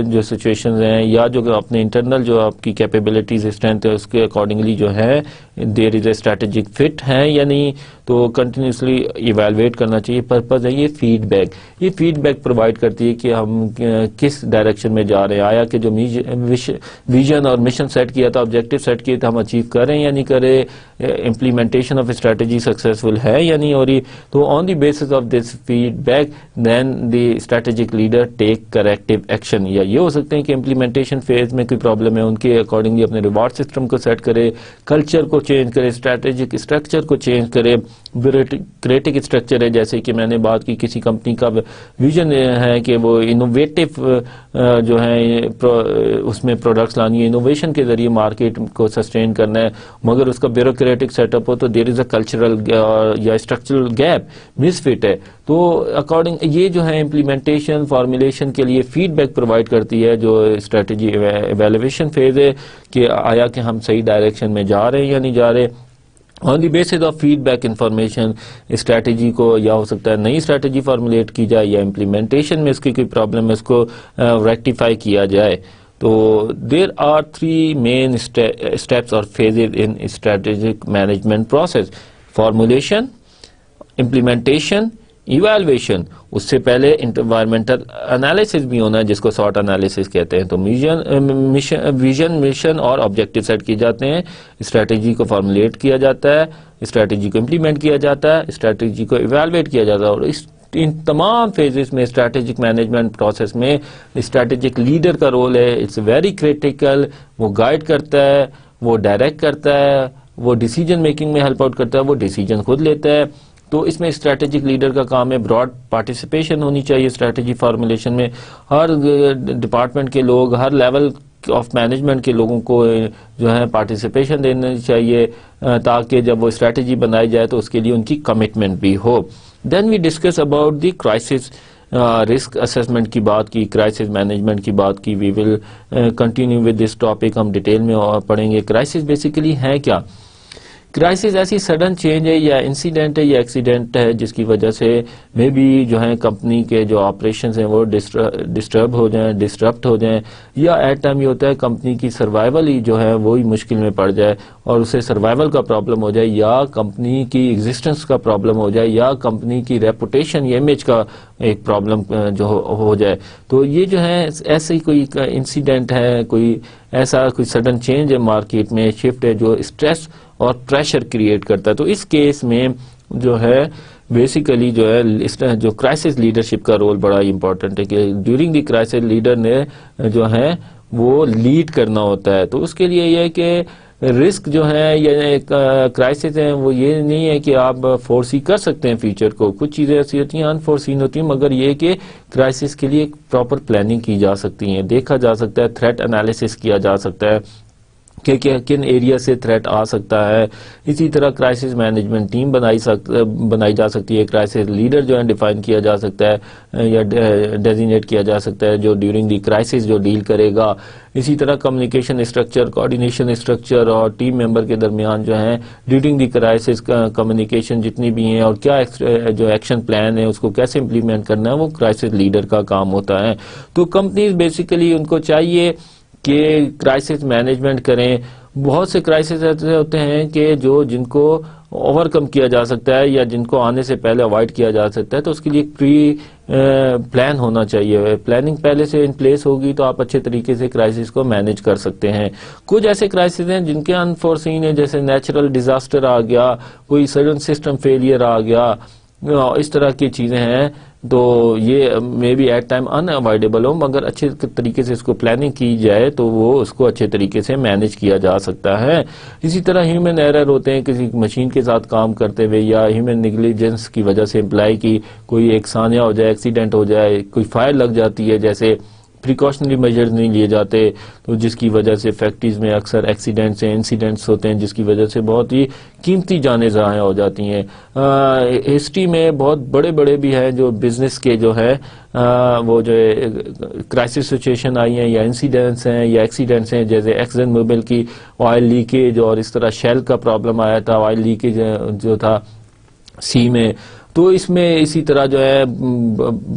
جو سچویشنز ہیں یا جو اپنے انٹرنل جو آپ کی کیپیبلٹیز اسٹرینتھ ہے اس کے اکارڈنگلی جو ہے دیر از اے اسٹریٹجک فٹ ہے یا نہیں, تو کنٹینیوسلی ایویلویٹ کرنا چاہیے. پرپز ہے یہ فیڈ بیک, یہ فیڈ بیک پرووائڈ کرتی ہے کہ ہم کس ڈائریکشن میں جا رہے ہیں, آیا کہ جو ویژن اور مشن سیٹ کیا تھا, آبجیکٹو سیٹ کیے تھے, ہم اچیو کر رہے ہیں یا نہیں کر رہے, امپلیمنٹیشن آف اسٹریٹجی سکسیسفل ہے یا نہیں ہو رہی. تو on the basis of this feedback then the strategic leader take corrective action. یا یہ ہو سکتے ہیں کہ امپلیمنٹیشن فیز میں کوئی پرابلم ہے, ان کے اکارڈنگلی اپنے ریوارڈ سسٹم کو سیٹ کرے, کلچر کو چینج کرے, اسٹریٹجک اسٹرکچر کو چینج کرے. بیوروکریٹک اسٹرکچر ہے, جیسے کہ میں نے بات کی, کسی کمپنی کا ویژن ہے کہ وہ انوویٹو جو ہے اس میں پروڈکٹس لانی ہے, انوویشن کے ذریعے مارکیٹ کو سسٹین کرنا ہے, مگر اس کا بیوروکریٹک سیٹ اپ ہو تو دیر از اے کلچرل یا اسٹرکچرل گیپ, مس فٹ ہے. تو اکارڈنگ یہ جو ہے امپلیمنٹیشن فارمولیشن کے لیے فیڈ بیک پرووائڈ کرتی ہے جو اسٹریٹجی ایویلویشن فیز ہے کہ آیا کہ ہم صحیح ڈائریکشن میں جا رہے ہیں یا نہیں جا رہے. On the basis of feedback information strategy کو یا ہو سکتا ہے نئی اسٹریٹجی فارمولیٹ کی جائے یا امپلیمنٹیشن میں اس کی کوئی پرابلم ہے اس کو ریکٹیفائی کیا جائے. تو دیر آر 3 مین اسٹیپس اور phases in strategic management process: formulation, implementation, evaluation. اس سے پہلے انوائرمنٹل انالیسس بھی ہونا ہے جس کو سارٹ انالیسس کہتے ہیں. تو ویژن مشن اور آبجیکٹو سیٹ کیے جاتے ہیں, اسٹریٹجی کو فارمولیٹ کیا جاتا ہے, اسٹریٹجی کو امپلیمنٹ کیا جاتا ہے, اسٹریٹجی کو ایویلویٹ کیا جاتا ہے. اور ان تمام فیزز میں اسٹریٹجک مینجمنٹ پروسیس میں اسٹریٹجک لیڈر کا رول ہے. It's very critical. وہ گائیڈ کرتا ہے, وہ ڈائریکٹ کرتا ہے, وہ ڈیسیجن میکنگ میں ہیلپ آؤٹ کرتا ہے, وہ ڈیسیجن خود لیتا ہے. تو اس میں اسٹریٹجک لیڈر کا کام ہے. براڈ پارٹیسپیشن ہونی چاہیے اسٹریٹجی فارمولیشن میں. ہر ڈپارٹمنٹ کے لوگ, ہر لیول آف مینجمنٹ کے لوگوں کو جو ہے پارٹیسپیشن دینی چاہیے تاکہ جب وہ اسٹریٹجی بنائی جائے تو اس کے لیے ان کی کمٹمنٹ بھی ہو. Then we discuss about the crisis risk assessment کی بات کی, کرائسس مینجمنٹ کی بات کی. We will continue with this topic, ہم ڈیٹیل میں پڑھیں گے. کرائسس بیسیکلی ہے کیا؟ کرائسس ایسی سڈن چینج ہے یا انسیڈنٹ ہے یا ایکسیڈنٹ ہے جس کی وجہ سے میں بھی جو ہے کمپنی کے جو آپریشنز ہیں وہ ڈسٹرب ہو جائیں, ڈسٹرپٹ ہو جائیں, یا ایٹ ٹائم یہ ہوتا ہے کمپنی کی سروائیول ہی جو ہے وہی مشکل میں پڑ جائے اور اسے سروائیول کا پرابلم ہو جائے, یا کمپنی کی ایگزسٹنس کا پرابلم ہو جائے, یا کمپنی کی ریپوٹیشن یا امیج کا ایک پرابلم جو ہو جائے. تو یہ جو ہے ایسے ہی کوئی انسیڈنٹ ہے, کوئی ایسا کوئی سڈن چینج ہے مارکیٹ میں, شفٹ ہے جو اسٹریس اور پریشر کریٹ کرتا ہے. تو اس کیس میں جو ہے بیسیکلی جو ہے جو کرائسس لیڈرشپ کا رول بڑا امپورٹنٹ ہے کہ ڈیورنگ دی کرائسس لیڈر نے جو ہے وہ لیڈ کرنا ہوتا ہے. تو اس کے لیے یہ ہے کہ رسک جو ہے یا کرائسس ہیں وہ یہ نہیں ہے کہ آپ فورسی کر سکتے ہیں فیوچر کو, کچھ چیزیں ایسی ہوتی ہیں انفورسین ہوتی ہیں, مگر یہ کہ کرائسس کے لیے پراپر پلاننگ کی جا سکتی ہیں, دیکھا جا سکتا ہے, تھریٹ انالیسس کیا جا سکتا ہے کہ کن ایریا سے تھریٹ آ سکتا ہے. اسی طرح کرائسس مینجمنٹ ٹیم بنائی جا سکتی ہے, کرائسس لیڈر جو ہے ڈیفائن کیا جا سکتا ہے یا ڈیزیگنیٹ کیا جا سکتا ہے جو ڈیورنگ دی کرائسس جو ڈیل کرے گا. اسی طرح کمیونیکیشن اسٹرکچر, کوآرڈینیشن اسٹرکچر اور ٹیم ممبر کے درمیان جو ہے ڈیورنگ دی کرائسس کمیونیکیشن جتنی بھی ہیں اور کیا جو ایکشن پلان ہے اس کو کیسے امپلیمنٹ کرنا ہے وہ کرائسس لیڈر کا کام ہوتا ہے. تو کمپنیز بیسیکلی ان کو چاہیے کہ کرائسس مینجمنٹ کریں. بہت سے کرائسس ایسے ہوتے ہیں کہ جن کو اوور کم کیا جا سکتا ہے یا جن کو آنے سے پہلے اوائڈ کیا جا سکتا ہے, تو اس کے لیے پری پلان ہونا چاہیے. پلاننگ پہلے سے ان پلیس ہوگی تو آپ اچھے طریقے سے کرائسس کو مینج کر سکتے ہیں. کچھ ایسے کرائسس ہیں جن کے انفورسین ہیں, جیسے نیچرل ڈیزاسٹر آ گیا, کوئی سڈن سسٹم فیلئر آ گیا, اس طرح کی چیزیں ہیں. تو یہ may be at time unavoidable ہو, مگر اچھے طریقے سے اس کو پلاننگ کی جائے تو وہ اس کو اچھے طریقے سے مینج کیا جا سکتا ہے. اسی طرح ہیومن ایرر ہوتے ہیں کسی مشین کے ساتھ کام کرتے ہوئے, یا ہیومن نیگلیجنس کی وجہ سے امپلائی کی کوئی ایک سانحہ ہو جائے, ایکسیڈنٹ ہو جائے, کوئی فائر لگ جاتی ہے, جیسے پریکاشنری میجرز نہیں لیے جاتے، تو جس کی وجہ سے فیکٹریز میں اکثر ایکسیڈنٹس ہیں، انسیڈنٹس ہوتے ہیں، جس کی وجہ سے بہت ہی قیمتی جانیں ضائع ہو جاتی ہیں. ہسٹری میں بہت بڑے بڑے بھی ہیں جو بزنس کے جو ہے وہ جو کرائسس سچویشن آئی ہیں یا انسیڈنٹس ہیں یا ایکسیڈنٹس ہیں، جیسے ایکسن موبل کی آئل لیکیج، اور اس طرح شیل کا پرابلم آیا تھا، آئل لیکیج جو تھا سی میں. تو اس میں اسی طرح جو ہے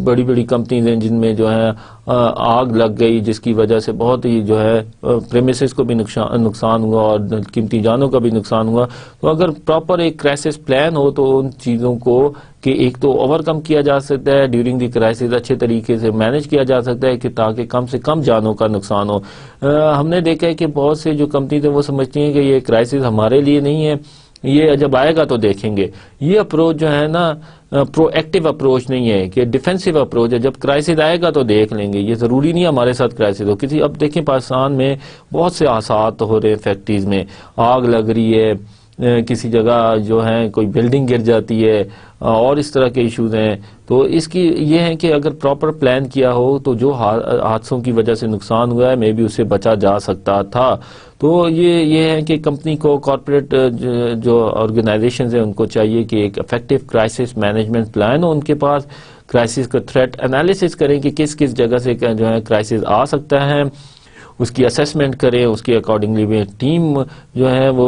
بڑی بڑی کمپنیز ہیں جن میں جو ہے آگ لگ گئی، جس کی وجہ سے بہت ہی جو ہے پریمیسز کو بھی نقصان ہوا اور قیمتی جانوں کا بھی نقصان ہوا. تو اگر پراپر ایک کرائسس پلان ہو تو ان چیزوں کو کہ ایک تو اوور کم کیا جا سکتا ہے ڈیورنگ دی کرائسس، اچھے طریقے سے مینج کیا جا سکتا ہے کہ تاکہ کم سے کم جانوں کا نقصان ہو. ہم نے دیکھا ہے کہ بہت سے جو کمپنیز ہیں وہ سمجھتی ہیں کہ یہ کرائسس ہمارے لیے نہیں ہے، یہ جب آئے گا تو دیکھیں گے. یہ اپروچ جو ہے نا پرو ایکٹیو اپروچ نہیں ہے کہ ڈیفینسو اپروچ ہے، جب کرائسس آئے گا تو دیکھ لیں گے. یہ ضروری نہیں ہمارے ساتھ کرائسس ہو کسی. اب دیکھیں پاکستان میں بہت سے حادثات ہو رہے ہیں، فیکٹریز میں آگ لگ رہی ہے، کسی جگہ جو ہے کوئی بلڈنگ گر جاتی ہے، اور اس طرح کے ایشوز ہیں. تو اس کی یہ ہے کہ اگر پراپر پلان کیا ہو تو جو حادثوں کی وجہ سے نقصان ہوا ہے میں بھی اس سے بچا جا سکتا تھا. تو یہ ہے کہ کمپنی کو کارپوریٹ جو آرگنائزیشنز ہیں ان کو چاہیے کہ ایک افیکٹو کرائسس مینجمنٹ پلان ہو ان کے پاس، کرائسس کا تھریٹ انالیسس کریں کہ کس کس جگہ سے جو ہے کرائسس آ سکتا ہے، اس کی اسیسمنٹ کریں، اس کے اکارڈنگلی بھی ٹیم جو ہے وہ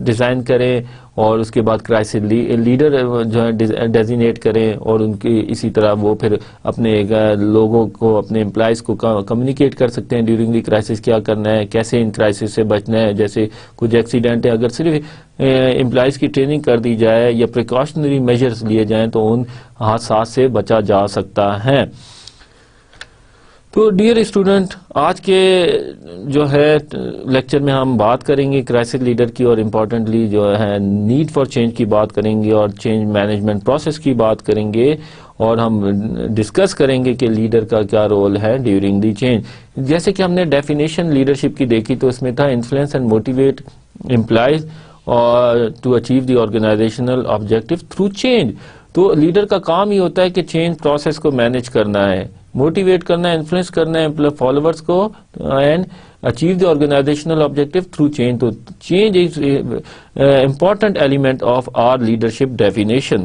ڈیزائن کریں، اور اس کے بعد کرائسس لیڈر جو ہے ڈیزینیٹ کریں، اور ان کی اسی طرح وہ پھر اپنے لوگوں کو، اپنے امپلائز کو کمیونیکیٹ کر سکتے ہیں ڈیورنگ دی کرائسس کیا کرنا ہے، کیسے ان کرائسس سے بچنا ہے. جیسے کچھ ایکسیڈنٹ ہے، اگر صرف امپلائز کی ٹریننگ کر دی جائے یا پریکاشنری میجرز لیے جائیں تو ان حادثات سے بچا جا سکتا ہے. تو ڈیئر اسٹوڈنٹ، آج کے جو ہے لیکچر میں ہم بات کریں گے کرائسس لیڈر کی، اور امپورٹنٹلی جو ہے نیڈ فار چینج کی بات کریں گے، اور چینج مینجمنٹ پروسیس کی بات کریں گے، اور ہم ڈسکس کریں گے کہ لیڈر کا کیا رول ہے ڈیورنگ دی چینج. جیسے کہ ہم نے ڈیفینیشن لیڈرشپ کی دیکھی تو اس میں تھا انفلوئنس اینڈ موٹیویٹ امپلائز اور to achieve the organizational objective through change. تو لیڈر کا کام ہی ہوتا ہے کہ چینج پروسیس کو مینج کرنا ہے، موٹیویٹ کرنا ہے، انفلوئنس کرنا ہے فالوورز کو، and achieve the organizational objective through change. تو change is important element of our leadership definition.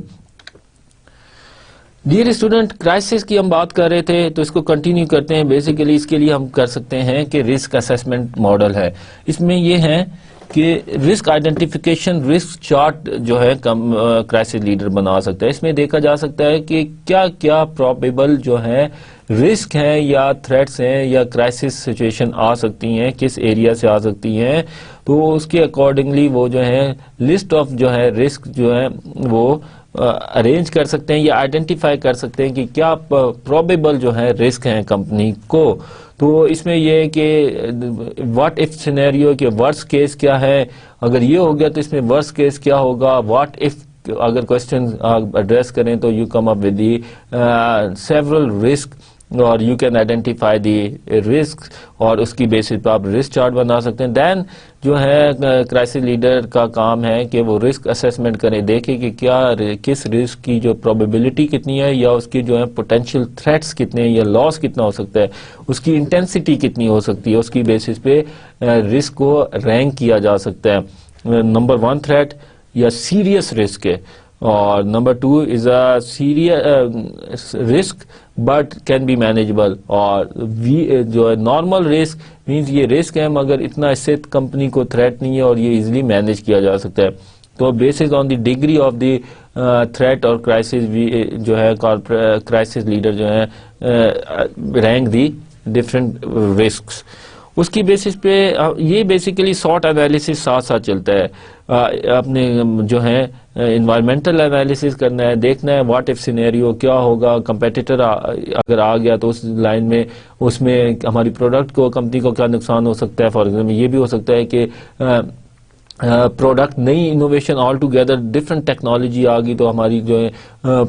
Dear student, crisis کی ہم بات کر رہے تھے تو اس کو کنٹینیو کرتے ہیں. بیسیکلی اس کے لیے ہم کر سکتے ہیں کہ رسک اسیسمنٹ ماڈل ہے. اس میں یہ ہے کہ رسک آئیڈینٹیفیکیشن، رسک چارٹ جو ہے کرائسس لیڈر بنا سکتا ہے. اس میں دیکھا جا سکتا ہے کہ کیا کیا پرابیبل جو ہے رسک ہیں یا تھریٹس ہیں یا کرائسس سچویشن آ سکتی ہیں، کس ایریا سے آ سکتی ہیں. تو اس کے اکارڈنگلی وہ جو ہے لسٹ آف جو ہے رسک جو ہے وہ ارینج کر سکتے ہیں یا آئیڈینٹیفائی کر سکتے ہیں کہ کیا پروبیبل جو ہے رسک ہیں کمپنی کو. تو اس میں یہ ہے کہ واٹ اف سینیریو کہ ورسٹ کیس کیا ہے، اگر یہ ہو گیا تو اس میں ورسٹ کیس کیا ہوگا. واٹ اف اگر کوشچن ایڈریس کریں تو you come up with the several risk, اور you can identify the risk, اور اس کی بیسس پہ آپ رسک چارٹ بنا سکتے ہیں. دین جو ہے کرائسس لیڈر کا کام ہے کہ وہ رسک اسیسمنٹ کریں، دیکھیں کہ کیا کس رسک کی جو پروبیبلٹی کتنی ہے، یا اس کی جو ہے پوٹینشیل تھریٹس کتنے ہیں، یا لاس کتنا ہو سکتا ہے، اس کی انٹینسٹی کتنی ہو سکتی ہے. اس کی بیسس پہ رسک کو رینک کیا جا سکتا ہے. نمبر 1 تھریٹ یا سیریس رسک ہے، اور number 2 is a serious risk but can be manageable, اور جو ہے نارمل رسک مینز یہ رسک ہے مگر اتنا اس سے کمپنی کو تھریٹ نہیں ہے اور یہ ایزیلی مینیج کیا جا سکتا ہے. تو based on the degree of the threat اور کرائسس جو ہے کرائسس لیڈر جو ہے رینک دی ڈفرینٹ رسکس. اس کی بیسس پہ یہ بیسیکلی سارٹ انالیسس ساتھ ساتھ چلتا ہے. اپنے جو ہے انوائرمنٹل انالیسس کرنا ہے، دیکھنا ہے واٹ اف سینیریو کیا ہوگا، کمپیٹیٹر اگر آ گیا تو اس لائن میں اس میں ہماری پروڈکٹ کو، کمپنی کو کیا نقصان ہو سکتا ہے. فار ایگزامپل یہ بھی ہو سکتا ہے کہ پروڈکٹ نئی innovation altogether different technology آ گئی تو ہماری جو ہے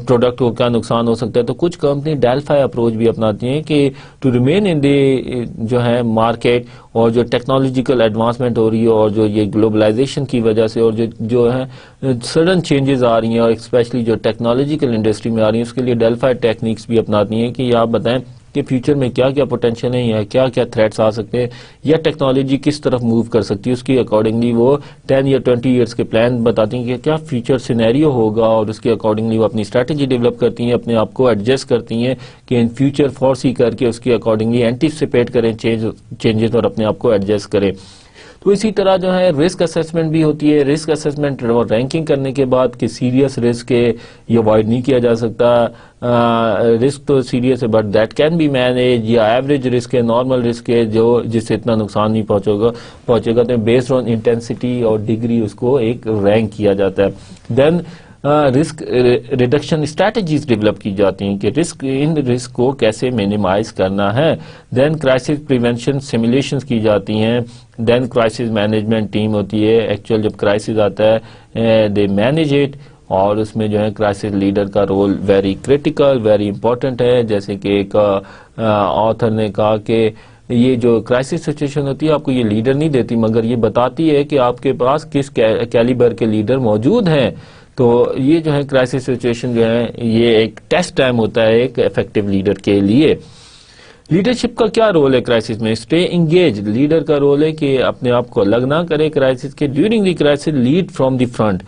پروڈکٹ کو کیا نقصان ہو سکتا ہے. تو کچھ کمپنی ڈیلفائی اپروچ بھی اپناتی ہیں کہ ٹو ریمین ان دی جو ہے مارکیٹ، اور جو ٹیکنالوجیکل ایڈوانسمنٹ ہو رہی ہے اور جو یہ گلوبلائزیشن کی وجہ سے اور جو ہے سڈن چینجز آ رہی ہیں، اور اسپیشلی جو ٹیکنالوجیکل انڈسٹری میں آ رہی ہیں، اس کے لیے ڈیلفائی ٹیکنیکس بھی اپناتی ہیں کہ آپ بتائیں کہ فیوچر میں کیا کیا پوٹینشیل ہیں یا کیا کیا تھریٹس آ سکتے ہیں یا ٹیکنالوجی کس طرف موو کر سکتی ہے، اس کی اکارڈنگلی وہ 10 یا 20 ایئرس کے پلان بتاتی ہیں کہ کیا فیوچر سینیریو ہوگا، اور اس کے اکارڈنگلی وہ اپنی اسٹریٹجی ڈیولپ کرتی ہیں، اپنے آپ کو ایڈجسٹ کرتی ہیں کہ ان فیوچر فورسی کر کے اس کے اکارڈنگلی اینٹیسپیٹ کریں چینجز اور اپنے آپ کو ایڈجسٹ کریں. تو اسی طرح جو ہے رسک اسیسمنٹ بھی ہوتی ہے. رسک اسیسمنٹ اور رینکنگ کرنے کے بعد کہ سیریس رسک ہے یہ اوائڈ نہیں کیا جا سکتا، رسک تو سیریس ہے but that can be manage, یا ایوریج رسک ہے، نارمل رسک ہے جو جس سے اتنا نقصان نہیں پہنچے گا تو بیسڈ آن انٹینسٹی اور ڈگری اس کو ایک رینک کیا جاتا ہے. Then risk reduction strategies develop کی جاتی ہیں کہ ان رسک کو کیسے مینیمائز کرنا ہے. دین کرائسس پریونشن سیمولیشنز کی جاتی ہیں. دین کرائسس مینجمنٹ ٹیم ہوتی ہے، ایکچوئل جب کرائسس آتا ہے دے مینیج اٹ، اور اس میں جو ہے کرائسس لیڈر کا role very critical very important ہے. جیسے کہ ایک آتھر نے کہا کہ یہ جو کرائسس سچویشن ہوتی ہے آپ کو یہ لیڈر نہیں دیتی مگر یہ بتاتی ہے کہ آپ کے پاس کس کیلیبر کے لیڈر موجود ہیں. تو یہ جو ہے کرائسس سچویشن جو ہے یہ ایک ٹیسٹ ٹائم ہوتا ہے ایک افیکٹو لیڈر کے لیے. لیڈرشپ کا کیا رول ہے کرائسس میں؟ Stay engage. لیڈر کا رول ہے کہ اپنے آپ کو الگ نہ کرے کرائسس کے. During the crisis lead from the front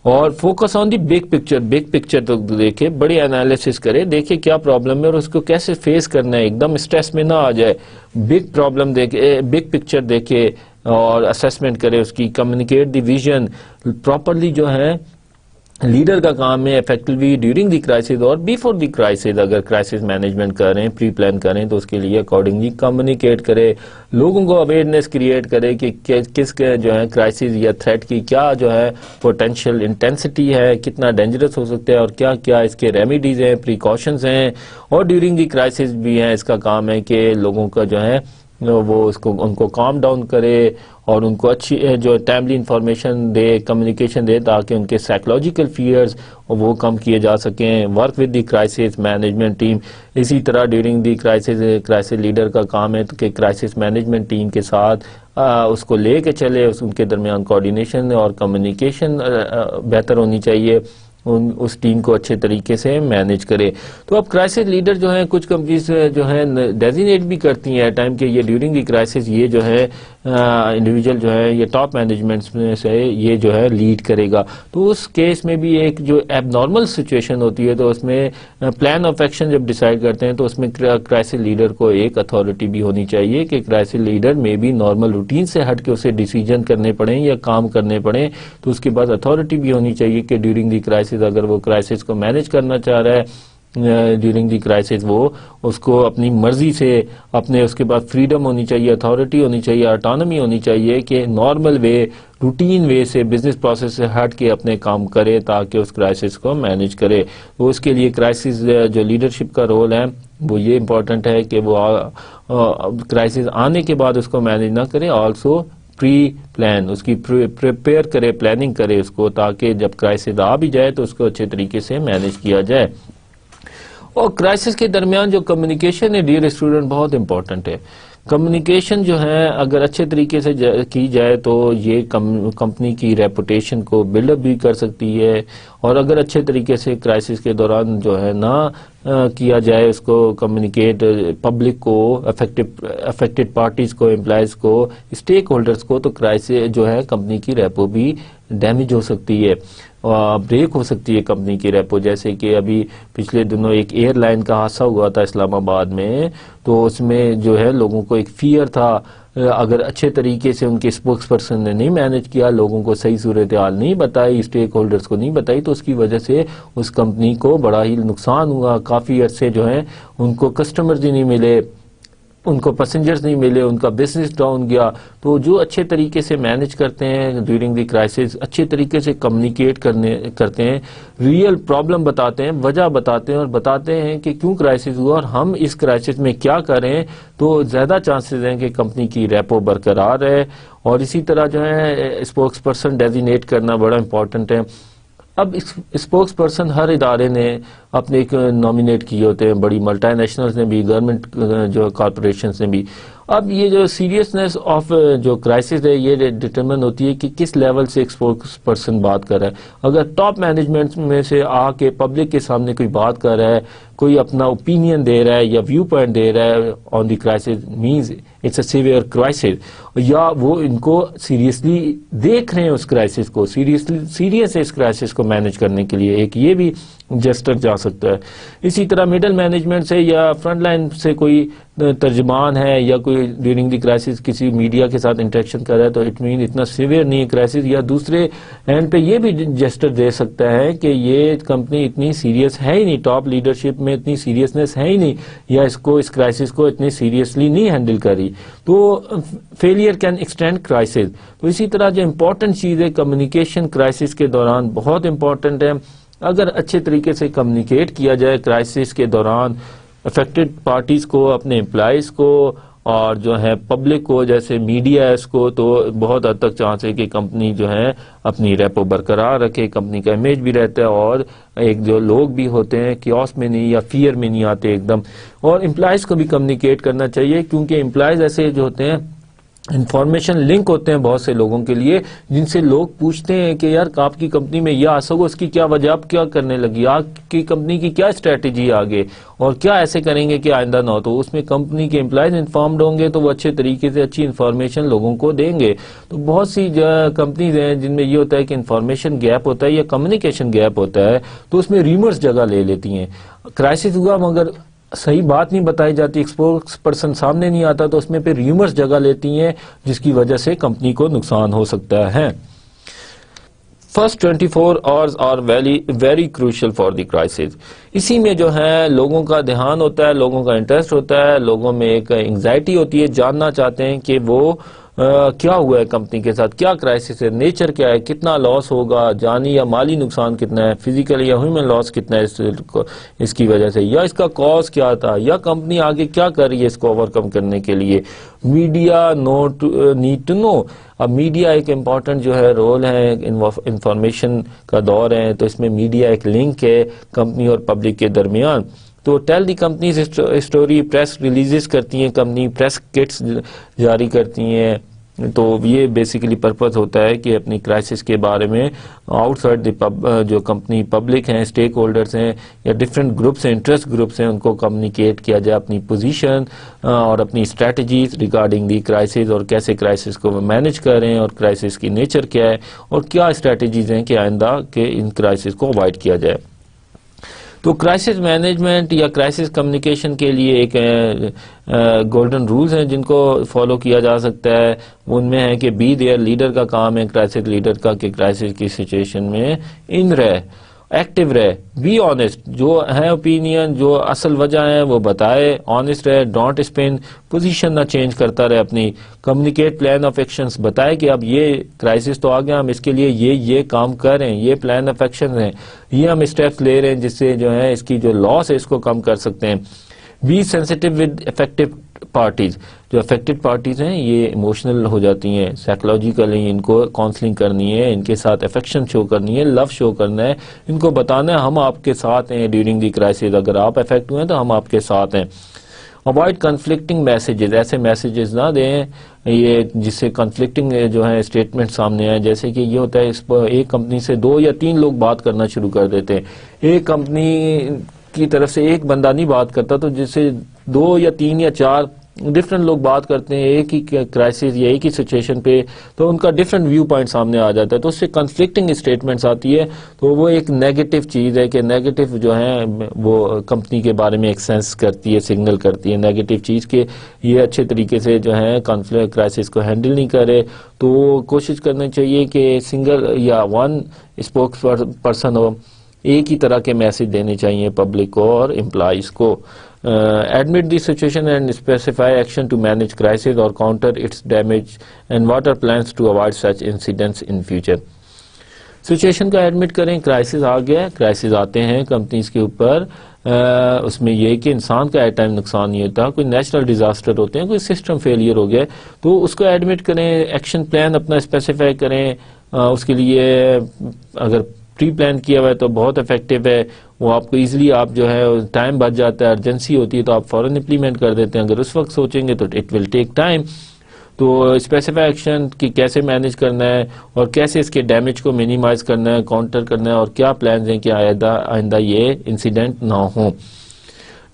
اور focus on the big picture. Big picture تو دیکھے، بڑی انالیسس کرے، دیکھے کیا پرابلم ہے اور اس کو کیسے فیس کرنا ہے، ایک دم اسٹریس میں نہ آ جائے. بگ پرابلم دیکھے، بگ پکچر دیکھے اور اسیسمنٹ کرے اس کی. کمیونیکیٹ دی ویژن پراپرلی جو ہے لیڈر کا کام ہے افیکٹولی ڈیورنگ دی کرائسس اور بیفور دی کرائسس. اگر کرائسس مینجمنٹ کریں، پری پلان کریں تو اس کے لیے اکارڈنگلی کمیونیکیٹ کرے، لوگوں کو اویئرنیس کریٹ کرے کہ کس کے جو ہے کرائسس یا تھریٹ کی کیا جو ہے پوٹینشیل انٹینسٹی ہے، کتنا ڈینجرس ہو سکتا ہے اور کیا کیا اس کے ریمیڈیز ہیں، پریکاشنز ہیں. اور ڈیورنگ دی کرائسس بھی ہیں، اس کا کام ہے کہ لوگوں کا جو ہے وہ ان کو کام ڈاؤن کرے اور ان کو اچھی جو ٹائملی انفارمیشن دے، کمیونیکیشن دے تاکہ ان کے سائیکولوجیکل فیئرز وہ کم کیے جا سکیں. Work with the crisis management team. اسی طرح ڈیورنگ دی کرائسس لیڈر کا کام ہے کہ کرائسس مینجمنٹ ٹیم کے ساتھ اس کو لے کے چلے، ان کے درمیان کوآرڈینیشن اور کمیونیکیشن بہتر ہونی چاہیے، اس ٹیم کو اچھے طریقے سے مینیج کرے. تو اب کرائسس لیڈر جو ہیں کچھ کمپنیز جو ہیں ڈیزینیٹ بھی کرتی ہیں ٹائم کہ یہ ڈیورنگ دی کرائسس یہ جو ہے انڈیویجول جو ہے یہ ٹاپ مینجمنٹ میں سے یہ جو ہے لیڈ کرے گا. تو اس کیس میں بھی ایک جو ایب نارمل سچویشن ہوتی ہے تو اس میں پلان آف ایکشن جب ڈیسائیڈ کرتے ہیں تو اس میں کرائسس لیڈر کو ایک اتھارٹی بھی ہونی چاہیے کہ کرائسس لیڈر میں بھی نارمل روٹین سے ہٹ کے اسے ڈیسیجن کرنے پڑیں یا کام کرنے پڑیں تو اس کے بعد اتھارٹی بھی ہونی چاہیے کہ ڈیورنگ دی کرائسس اگر وہ کرائسس کو مینیج کرنا چاہ رہا ہے ڈیورنگ دی کرائسس وہ اس کو اپنی مرضی سے اپنے اس کے بعد فریڈم ہونی چاہیے، اتھارٹی ہونی چاہیے، آٹونمی ہونی چاہیے کہ نارمل وے روٹین وے سے بزنس پروسیس سے ہٹ کے اپنے کام کرے تاکہ اس کرائسس کو مینیج کرے. تو اس کے لیے کرائسس جو لیڈرشپ کا رول ہے وہ یہ امپورٹنٹ ہے کہ وہ کرائسس آنے کے بعد اس کو مینیج نہ کرے، آلسو پری پلان اس کی پریپیئر کرے، پلاننگ کرے اس کو تاکہ جب کرائسس آ بھی جائے تو اس کو اچھے طریقے سے مینیج کیا جائے. اور کرائسس کے درمیان جو کمیونیکیشن ہے ڈیئر اسٹوڈنٹ بہت امپورٹنٹ ہے. کمیونیکیشن جو ہے اگر اچھے طریقے سے کی جائے تو یہ کمپنی کی ریپوٹیشن کو بلڈ اپ بھی کر سکتی ہے، اور اگر اچھے طریقے سے کرائسس کے دوران جو ہے نہ کیا جائے اس کو کمیونیکیٹ پبلک کو، افیکٹڈ پارٹیز کو، امپلائیز کو، اسٹیک ہولڈرز کو، تو کرائسس جو ہے کمپنی کی ریپو بھی ڈیمیج ہو سکتی ہے، بریک ہو سکتی ہے کمپنی کی ریپو. جیسے کہ ابھی پچھلے دنوں ایک ایئر لائن کا حادثہ ہوا تھا اسلام آباد میں، تو اس میں جو ہے لوگوں کو ایک فیئر تھا اگر اچھے طریقے سے ان کے اسپوکس پرسن نے نہیں مینیج کیا، لوگوں کو صحیح صورتحال نہیں بتائی، اسٹیک ہولڈرز کو نہیں بتائی، تو اس کی وجہ سے اس کمپنی کو بڑا ہی نقصان ہوا. کافی عرصے جو ہے ان کو کسٹمرز ہی نہیں ملے، ان کو پیسنجرز نہیں ملے، ان کا بزنس ڈاؤن گیا. تو جو اچھے طریقے سے مینیج کرتے ہیں ڈیورنگ دی کرائسس، اچھے طریقے سے کمیونیکیٹ کرتے ہیں، ریئل پرابلم بتاتے ہیں، وجہ بتاتے ہیں اور بتاتے ہیں کہ کیوں کرائسس ہوا اور ہم اس کرائسس میں کیا کریں، تو زیادہ چانسز ہیں کہ کمپنی کی ریپو برقرار ہے. اور اسی طرح جو ہے اسپوکس پرسن ڈیزینیٹ کرنا بڑا امپورٹنٹ ہے. اب اسپوکس پرسن ہر ادارے نے اپنے ایک نامینیٹ کیے ہوتے ہیں، بڑی ملٹی نیشنلز نے بھی، گورنمنٹ جو کارپوریشنز نے بھی. اب یہ جو سیریسنس آف جو کرائسس ہے یہ ڈٹرمن ہوتی ہے کہ کس لیول سے ایک اسپوکس پرسن بات کر رہا ہے. اگر ٹاپ مینجمنٹ میں سے آ کے پبلک کے سامنے کوئی بات کر رہا ہے, کوئی اپنا اوپینین دے رہا ہے یا ویو پوائنٹ دے رہا ہے on the crisis, means it's a severe crisis, یا وہ ان کو سیریسلی دیکھ رہے ہیں اس کرائسس کو, سیریس ہے اس کرائسس کو مینج کرنے کے لیے, ایک یہ بھی جسٹر جا سکتا ہے. اسی طرح مڈل مینجمنٹ سے یا فرنٹ لائن سے کوئی ترجمان ہے یا کوئی ڈیورنگ دی کرائسس کسی میڈیا کے ساتھ انٹریکشن کر رہا ہے تو اٹ مین اتنا سیویئر نہیں ہے کرائسس, یا دوسرے اینڈ پہ یہ بھی جسٹر دے سکتا ہے کہ یہ کمپنی اتنی سیریس ہے ہی نہیں, ٹاپ لیڈرشپ میں اتنی سیریسنس ہے ہی نہیں, یا اس کرائسس کو اتنی سیریسلی نہیں ہینڈل کری, تو فیلئر کین ایکسٹینڈ کرائسس. تو اسی طرح جو امپورٹنٹ چیز ہے کمیونیکیشن کرائسس کے دوران بہت امپورٹنٹ ہے. اگر اچھے طریقے سے کمیونیکیٹ کیا جائے کرائسس کے دوران افیکٹڈ پارٹیز کو, اپنے امپلائیز کو اور جو ہے پبلک کو, جیسے میڈیا ہے اس کو, تو بہت حد تک چانس ہے کہ کمپنی جو ہے اپنی ریپو برقرار رکھے, کمپنی کا امیج بھی رہتا ہے, اور ایک جو لوگ بھی ہوتے ہیں کیوس میں نہیں یا فیئر میں نہیں آتے ایک دم. اور امپلائیز کو بھی کمیونیکیٹ کرنا چاہیے, کیونکہ امپلائیز ایسے جو ہوتے ہیں انفارمیشن لنک ہوتے ہیں بہت سے لوگوں کے لیے, جن سے لوگ پوچھتے ہیں کہ یار آپ کی کمپنی میں یہ آسو اس کی کیا وجہ, آپ کیا کرنے لگی, آپ کی کمپنی کی کیا اسٹریٹجی آگے, اور کیا ایسے کریں گے کہ آئندہ نہ ہو. تو اس میں کمپنی کے امپلائیز انفارمڈ ہوں گے تو وہ اچھے طریقے سے اچھی انفارمیشن لوگوں کو دیں گے. تو بہت سی کمپنیز ہیں جن میں یہ ہوتا ہے کہ انفارمیشن گیپ ہوتا ہے یا کمیونیکیشن گیپ ہوتا ہے, تو اس میں ریمرز جگہ لے لیتی ہیں. کرائسس ہوا مگر صحیح بات نہیں بتائی جاتی, ایکسپوکس پرسن سامنے نہیں آتا, تو اس میں پھر ریومرز جگہ لیتی ہیں جس کی وجہ سے کمپنی کو نقصان ہو سکتا ہے. First 24 hours are very crucial for the crisis. اسی میں جو ہے لوگوں کا دھیان ہوتا ہے, لوگوں کا انٹرسٹ ہوتا ہے, لوگوں میں ایک انگزائٹی ہوتی ہے, جاننا چاہتے ہیں کہ وہ کیا ہوا ہے کمپنی کے ساتھ, کیا کرائسس ہے, نیچر کیا ہے, کتنا لاس ہوگا, جانی یا مالی نقصان کتنا ہے, فزیکل یا ہیومن لاس کتنا ہے اس کی وجہ سے, یا اس کا کاز کیا تھا, یا کمپنی آگے کیا کر رہی ہے اس کو اوور کم کرنے کے لیے. Media need to know. اب میڈیا ایک امپورٹنٹ جو ہے رول ہے, انفارمیشن کا دور ہے, تو اس میں میڈیا ایک لنک ہے کمپنی اور پبلک کے درمیان. تو tell the companies story, press releases کرتی ہیں کمپنی, پریس کٹس جاری کرتی ہیں. تو یہ بیسیکلی پرپز ہوتا ہے کہ اپنی کرائسس کے بارے میں آؤٹ سائڈ دی جو کمپنی پبلک ہیں, اسٹیک ہولڈرز ہیں یا ڈفرینٹ گروپس ہیں, انٹرسٹ گروپس ہیں, ان کو کمیونیکیٹ کیا جائے اپنی پوزیشن اور اپنی اسٹریٹجیز ریگارڈنگ دی کرائسس, اور کیسے کرائسس کو مینیج کر رہے ہیں, اور کرائسس کی نیچر کیا ہے, اور کیا اسٹریٹجیز ہیں کہ آئندہ کہ ان کرائسس کو اوائڈ کیا جائے. تو کرائسس مینجمنٹ یا کرائسس کمیونیکیشن کے لیے ایک گولڈن رولز ہیں جن کو فالو کیا جا سکتا ہے. ان میں ہے کہ بی دیئر, لیڈر کا کام ہے کرائسس لیڈر کا کہ کرائسس کی سچویشن میں ان رہے, ایکٹیو رہے, بی آنیسٹ, جو ہے اوپینین, جو اصل وجہ ہے وہ بتائے, آنیسٹ رہے, ڈونٹ اسپن, پوزیشن نہ چینج کرتا رہے اپنی, کمیونیکیٹ پلان آف ایکشنز, بتائے کہ اب یہ کرائسس تو آ گیا, ہم اس کے لیے یہ کام کر رہے ہیں, یہ پلان آف ایکشن ہیں, یہ ہم اسٹیپس لے رہے ہیں جس سے جو ہے اس کی جو لاس ہے اس کو کم کر سکتے ہیں. Be sensitive with affective parties, جو افیکٹڈ پارٹیز ہیں یہ ایموشنل ہو جاتی ہیں, سائیکولوجیکلی ان کو کاؤنسلنگ کرنی ہے, ان کے ساتھ افیکشن شو کرنی ہے, لو شو کرنا ہے, ان کو بتانا ہے ہم آپ کے ساتھ ہیں ڈیورنگ دی کرائسس, اگر آپ افیکٹ ہوئے ہیں تو ہم آپ کے ساتھ ہیں. اوائڈ کنفلکٹنگ میسیجز, ایسے میسیجز نہ دیں یہ جس سے کنفلکٹنگ جو ہے اسٹیٹمنٹ سامنے آئے, جیسے کہ یہ ہوتا ہے ایک کمپنی سے 2 یا 3 لوگ بات کرنا شروع کر دیتے ہیں, ایک کمپنی کی طرف سے ایک بندہ نہیں بات کرتا, تو جس سے 2 یا 3 یا 4 ڈفرینٹ لوگ بات کرتے ہیں ایک ہی کرائسس یا ایک ہی سچویشن پہ, تو ان کا ڈفرینٹ ویو پوائنٹ سامنے آ جاتا ہے, تو اس سے کنفلکٹنگ اسٹیٹمنٹس آتی ہے, تو وہ ایک نیگیٹو چیز ہے کہ نیگیٹو جو ہے وہ کمپنی کے بارے میں ایک سینس کرتی ہے, سگنل کرتی ہے نیگیٹو چیز کہ یہ اچھے طریقے سے جو ہے کانفلکٹ کرائسس کو ہینڈل نہیں کرے. تو کوشش کرنا چاہیے کہ سنگل یا ون اسپوکس پرسن ہو, ایک ہی طرح کے میسج دینے چاہیے پبلک کو اور امپلائیز کو. Admit the situation and specify action to manage crisis or counter its damage and what are plans to avoid such incidents in future. Situation کا admit کریں, کرائسس آ گیا, کرائسس آتے ہیں کمپنیز کے اوپر, اس میں یہ کہ انسان کا ایٹ ٹائم نقصان نہیں ہوتا, کوئی نیچرل ڈیزاسٹر ہوتے ہیں, کوئی سسٹم فیلئر ہو گیا, تو اس کو ایڈمٹ کریں, ایکشن پلان اپنا اسپیسیفائی کریں, اس کے لیے اگر پری پلان کیا ہوا ہے تو بہت افیکٹو ہے, وہ آپ کو ایزیلی آپ جو ہے ٹائم بچ جاتا ہے, ارجنسی ہوتی ہے تو آپ فوراً امپلیمنٹ کر دیتے ہیں. اگر اس وقت سوچیں گے تو اٹ ول ٹیک ٹائم. تو اسپیسیفائی ایکشن کی کیسے مینیج کرنا ہے اور کیسے اس کے ڈیمیج کو منیمائز کرنا ہے, کاؤنٹر کرنا ہے, اور کیا پلانز ہیں کہ آئندہ یہ انسیڈنٹ نہ ہوں.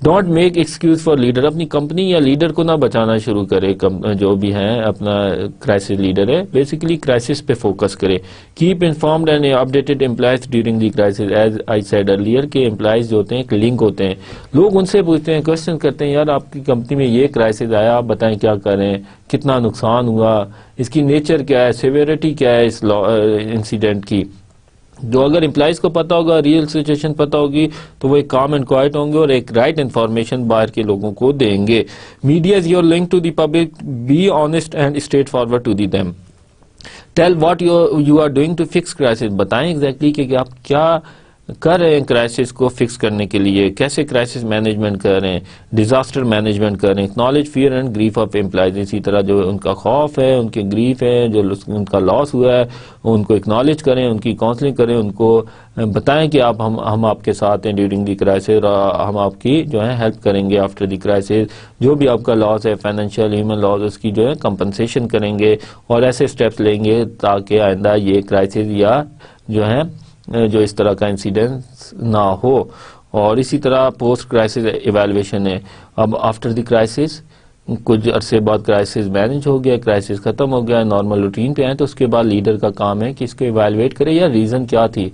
Don't make excuse for leader. اپنی کمپنی یا لیڈر کو نہ بچانا شروع کرے, جو بھی ہیں اپنا کرائسس لیڈر ہے, بیسیکلی کرائسس پہ فوکس کرے. Keep informed and updated employees during the crisis. As I said earlier کہ امپلائز جو ہوتے ہیں ایک لنک ہوتے ہیں, لوگ ان سے پوچھتے ہیں, کوشچن کرتے ہیں, یار آپ کی کمپنی میں یہ کرائسس آیا, آپ بتائیں کیا کریں, کتنا نقصان ہوا, اس کی نیچر کیا ہے, سیویرٹی کیا ہے اس انسیڈنٹ کی. جو اگر امپلائز کو پتا ہوگا, ریئل سچویشن پتا ہوگی, تو وہ ایک کام اینڈ کوائٹ ہوں گے اور ایک رائٹ انفارمیشن باہر کے لوگوں کو دیں گے. Media is your link to the public. Be honest and straightforward to the them. Tell what you are doing to fix crisis. بتائیں ایگزیکٹلی کہ آپ کیا کر رہے ہیں کرائسس کو فکس کرنے کے لیے, کیسے کرائسس مینجمنٹ کر رہے ہیں, ڈیزاسٹر مینجمنٹ کر رہے ہیں. Acknowledge fear and grief of employees. اسی طرح جو ان کا خوف ہے, ان کے گریف ہے, جو ان کا لاس ہوا ہے, ان کو اکنالج کریں, ان کی کاؤنسلنگ کریں, ان کو بتائیں کہ ہم آپ کے ساتھ ہیں ڈیورنگ دی کرائسس, اور ہم آپ کی جو ہے ہیلپ کریں گے آفٹر دی کرائسس. جو بھی آپ کا لاس ہے, فائنینشیل ہیومن لاس, اس کی جو ہے کمپنسیشن کریں گے, اور ایسے اسٹیپس لیں گے تاکہ آئندہ یہ کرائسس یا جو ہے جو اس طرح کا انسیڈنٹ نہ ہو. اور اسی طرح پوسٹ کرائسس ایویلویشن ہے. اب آفٹر دی کرائسس کچھ عرصے بعد کرائسس مینج ہو گیا, کرائسس ختم ہو گیا, نارمل روٹین پہ آئے, تو اس کے بعد لیڈر کا کام ہے کہ اس کو ایویلویٹ کرے, یا ریزن کیا تھی,